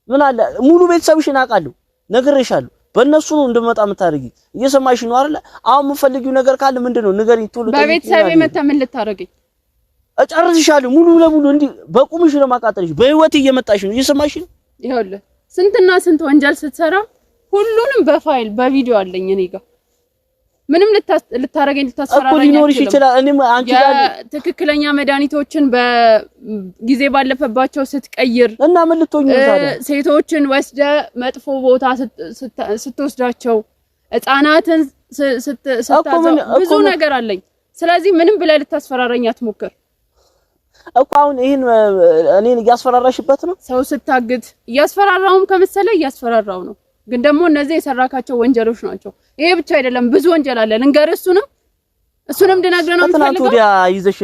ምን አለ ሙሉ ቤተሰብሽን አውቃለሁ፣ ነግሬሻለሁ። በእነሱ ነው እንደመጣ የምታደርጊ። እየሰማሽ ነው አይደል? አሁን የምፈልጊው ነገር ካለ ምንድነው ንገሪኝ ቶሎ። በቤተሰቤ መተህ ምን ልታረገኝ? እጨርስሻለሁ ሙሉ ለሙሉ እንዲህ በቁምሽ ነው ማቃጠልሽ። በህይወት እየመጣሽ ነው። እየሰማሽ ነው? ይኸውልህ ስንትና ስንት ወንጀል ስትሰራ ሁሉንም በፋይል በቪዲዮ አለኝ እኔ ጋር። ምንም ልታረገኝ ልታስፈራራኝ እኮ ሊኖርሽ ይችላል። እኔም አንቺ ጋር ትክክለኛ መድኃኒቶችን በጊዜ ባለፈባቸው ስትቀይር እና ምን ልትሆኚ ታዲያ? ሴቶችን ወስደ መጥፎ ቦታ ስትወስዳቸው፣ ህፃናትን ስታዘው ብዙ ነገር አለኝ። ስለዚህ ምንም ብለህ ልታስፈራራኝ አትሞክር እኮ። አሁን ይሄን እኔን እያስፈራራሽበት ነው። ሰው ስታግት እያስፈራራውም ከመሰለ እያስፈራራው ነው። ግን ደግሞ እነዚህ የሰራካቸው ወንጀሎች ናቸው። ይሄ ብቻ አይደለም፣ ብዙ ወንጀል አለ። ልንገርህ እሱንም ድናግረ ነው የምትፈልገው። ትናንት ወዲያ ይዘሽ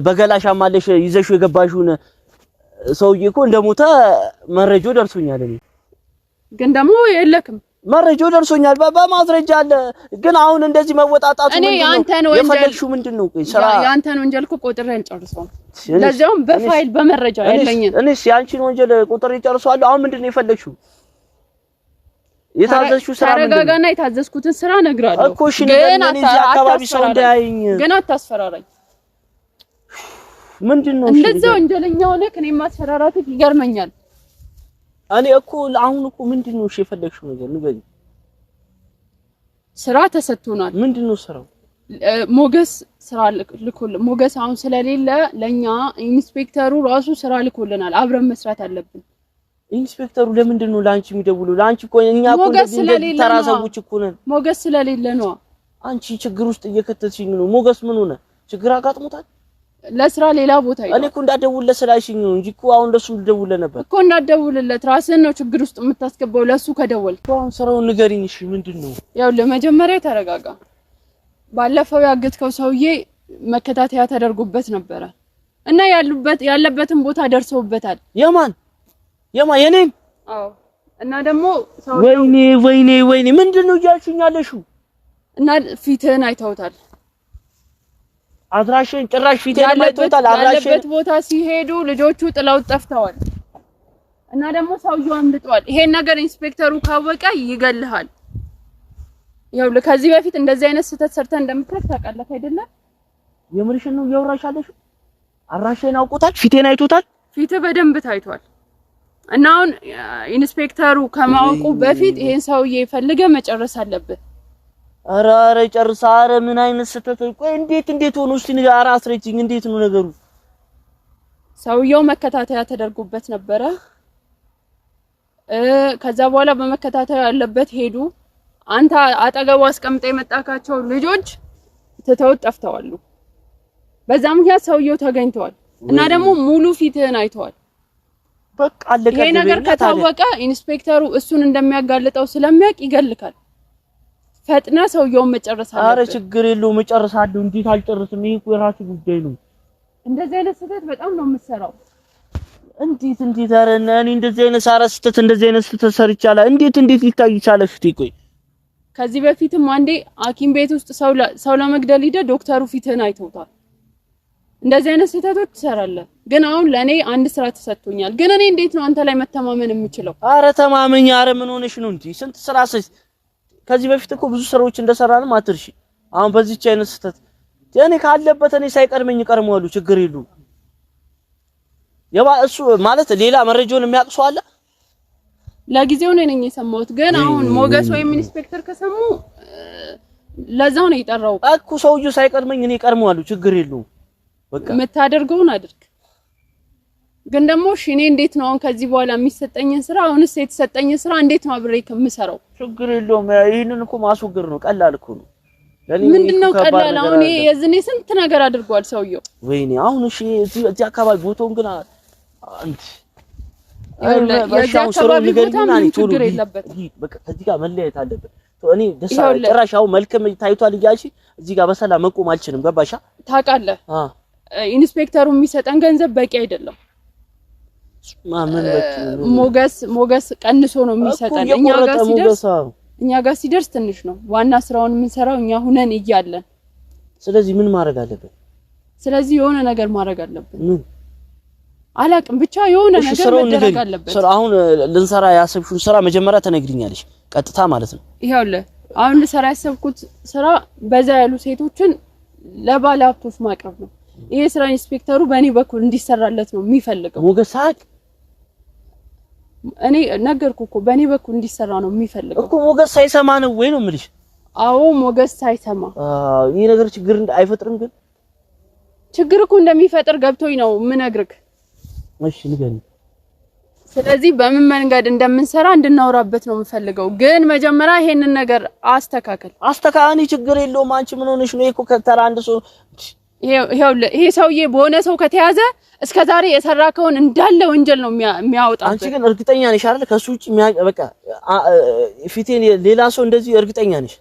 በገላሽ አማለሽ ይዘሽ የገባሽውን ሰውዬ እኮ እንደሞተ መረጃው ደርሶኛል። እኔ ግን ደግሞ የለክም መረጃው ደርሶኛል፣ በማስረጃ አለ። ግን አሁን እንደዚህ መወጣጣቱ ምንድነው? የፈለግሽው ምንድነው? ስራ ያንተን ወንጀል እኮ ቆጥሬ አልጨርሰውም። ለዛውም በፋይል በመረጃ ያለኝ እኔስ ያንቺን ወንጀል ቆጥሬ ጨርሰዋለሁ። አሁን ምንድነው የፈለግሽው? የታዘዝሽው ስራ ምንድነው? ተረጋጋና የታዘዝኩትን ስራ እነግርሃለሁ እኮ። እሺ ግን እዚህ አካባቢ ሰው እንዳያይኝ ግን አታስፈራራኝ። ምንድነው? እሺ እንደዛ ወንጀለኛ ሆነህ እኔን ማስፈራራትህ ይገርመኛል። እኔ እኮ አሁን እኮ ምንድነው እሺ የፈለግሽው ነገር ንገሪኝ። ስራ ተሰጥቶናል። ምንድነው ስራው? ሞገስ ስራ ልኮልን፣ ሞገስ አሁን ስለሌለ ለኛ ኢንስፔክተሩ ራሱ ስራ ልኮልናል። አብረን መስራት አለብን። ኢንስፔክተሩ ለምንድን ነው ላንቺ የሚደውለው? ላንቺ እኮ እኛ እኮ እንደዚህ ተራሰቦች እኮ ነን። ሞገስ ስለሌለ ነው። አንቺ ችግር ውስጥ እየከተትሽኝ ነው። ሞገስ ምን ሆነ? ችግር አጋጥሞታል? ለስራ ሌላ ቦታ ይሄ። እኔ እኮ እንዳትደውልለት ስላልሽኝ ነው እንጂ እኮ አሁን ለሱ ልደውልለት ነበር እኮ። እንዳትደውልለት ራስህን ነው ችግር ውስጥ የምታስገባው ለሱ ከደወልክ። አሁን ስራውን ንገሪኝ እሺ። ምንድነው? ያው ለመጀመሪያ ተረጋጋ። ባለፈው ያገትከው ሰውዬ መከታተያ ተደርጎበት ነበረ እና ያለበትን ቦታ ደርሰውበታል። የማን የኔን? አዎ። እና ደግሞ ወይኔ ምንድነው እያልሽኝ ያለሽው? እና ፊትህን አይተውታል። አድራሽን ጭራሽ ፊትህን አይተውታል። አድራሽን ያለበት ቦታ ሲሄዱ ልጆቹ ጥለው ጠፍተዋል። እና ደግሞ ሰውዬው አምልጧል። ይሄን ነገር ኢንስፔክተሩ ካወቀ ይገልሃል። ያው ከዚህ በፊት እንደዚህ አይነት ስህተት ሰርተህ እንደምትረክ ታውቃለህ አይደለ? የምርሽን ነው እያወራሽ ያለሽው? አድራሽን አውቆታል? ፊቴን አይቶታል? ፊትህ በደንብ ታይቷል። እና አሁን ኢንስፔክተሩ ከማወቁ በፊት ይሄን ሰውዬ ፈልገህ መጨረስ አለብህ። ኧረ ጨርሳ። ኧረ ምን አይነት ስህተት! ቆይ እንዴት ሆኖ እስቲ ንገር፣ አስረጅኝ። እንዴት ነው ነገሩ? ሰውየው መከታተያ ተደርጎበት ነበረ። ከዛ በኋላ በመከታተያ ያለበት ሄዱ። አንተ አጠገቡ አስቀምጠህ የመጣካቸው ልጆች ትተውት ጠፍተዋል። በዛ ምክንያት ሰውየው ተገኝተዋል እና ደግሞ ሙሉ ፊትህን አይተዋል። በቃ አለቀ። ይሄ ነገር ከታወቀ ኢንስፔክተሩ እሱን እንደሚያጋልጠው ስለሚያውቅ ይገልካል። ፈጥና ሰውየውን መጨረስ አለበት። አረ ችግር የለውም እጨርሳለሁ። እንዴት አልጨርስም? ይሄ እኮ የራሱ ጉዳይ ነው። እንደዚህ አይነት ስህተት በጣም ነው የምትሰራው። እንዴት አረ እኔ እንደዚህ አይነት ስህተት እንደዚህ አይነት ስህተት ሰርቻለሁ። እንዴት ሊታይ ይቻላል? እስቲ ቆይ ከዚህ በፊትም አንዴ ሐኪም ቤት ውስጥ ሰው ለመግደል ሄደ። ዶክተሩ ፊትህን አይተውታል። እንደዚህ አይነት ስህተቶች ትሰራለህ። ግን አሁን ለኔ አንድ ስራ ተሰጥቶኛል። ግን እኔ እንዴት ነው አንተ ላይ መተማመን የምችለው? አረ ተማመኝ። አረ ምን ሆነሽ ነው እንዴ? ስንት ስራ ከዚህ በፊት እኮ ብዙ ስራዎች እንደሰራንም አትርሺ። አሁን በዚህች አይነት ስተት እኔ ካለበት እኔ ሳይቀድመኝ ቀርመዋሉ ችግር የለውም። እሱ ማለት ሌላ መረጃውን የሚያቅሰው አለ። ለጊዜው ነኝ የሰማሁት፣ ግን አሁን ሞገስ ወይም ኢንስፔክተር ከሰሙ ለዛው ነው የጠራው እኮ። ሰውዬው ሳይቀድመኝ እኔ ቀርመዋሉ ችግር የለውም። በቃ የምታደርገውን አድርግ። ግን ደግሞ እሺ እኔ እንዴት ነው አሁን ከዚህ በኋላ የሚሰጠኝን ስራ አሁንስ የተሰጠኝን ስራ እንዴት ነው አብሬ ከምሰራው? ችግር የለውም። ይሄንን እኮ ማስወገድ ነው፣ ቀላል እኮ ነው። ምንድነው ቀላል? አሁን የዝኔ ስንት ነገር አድርጓል ሰውየው። ወይኔ አሁን እሺ እዚህ አካባቢ ቦታውን ግን አንተ የዚህ አካባቢ ቦታ ምን ችግር የለበትም። በቃ ከዚህ ጋር መለያየት አለበት። እኔ ደስ ጭራሻው መልከም ታይቷል እያልሽ እዚህ ጋር በሰላም መቆም አልችልም። ገባሻ? ታውቃለህ ኢንስፔክተሩ የሚሰጠን ገንዘብ በቂ አይደለም። ማመን ሞገስ ቀንሶ ነው የሚሰጠን። እኛ ጋር ሲደርስ ትንሽ ነው። ዋና ስራውን የምንሰራው እኛ ሁነን እያለን። ስለዚህ ምን ማድረግ አለበት? ስለዚህ የሆነ ነገር ማድረግ አለበት። ምን አላቅም፣ ብቻ የሆነ ነገር ማድረግ አለበት። አሁን ልንሰራ ያሰብሽውን ስራ መጀመሪያ ተነግሪኛለሽ፣ ቀጥታ ማለት ነው። ይኸውልህ አሁን ልሰራ ያሰብኩት ስራ በዛ ያሉ ሴቶችን ለባለ ሀብቶች ማቅረብ ነው። ይሄ ስራ ኢንስፔክተሩ በእኔ በኩል እንዲሰራለት ነው የሚፈልገው። ሞገስ ሳቅ እኔ ነገርኩህ እኮ በእኔ በኩል እንዲሰራ ነው የሚፈልገው እኮ። ሞገስ ሳይሰማ ነው ወይ ነው የምልሽ? አዎ ሞገስ ሳይሰማ። ይሄ ነገር ችግር አይፈጥርም? ግን ችግር እኮ እንደሚፈጥር ገብቶኝ ነው የምነግርህ። እሺ ንገሪኝ። ስለዚህ በምን መንገድ እንደምንሰራ እንድናወራበት ነው የምፈልገው። ግን መጀመሪያ ይሄንን ነገር አስተካክል። አስተካክል፣ ችግር የለውም። አንቺ ምን ሆነሽ ነው? እኮ ከተራ አንድ ሰው ይሄ ሰውዬ በሆነ ሰው ከተያዘ እስከዛሬ የሰራከውን እንዳለ ወንጀል ነው የሚያወጣው። አንቺ ግን እርግጠኛ ነሽ አይደል? ከሱ ውጪ በቃ ፊቴን ሌላ ሰው እንደዚህ እርግጠኛ ነሽ?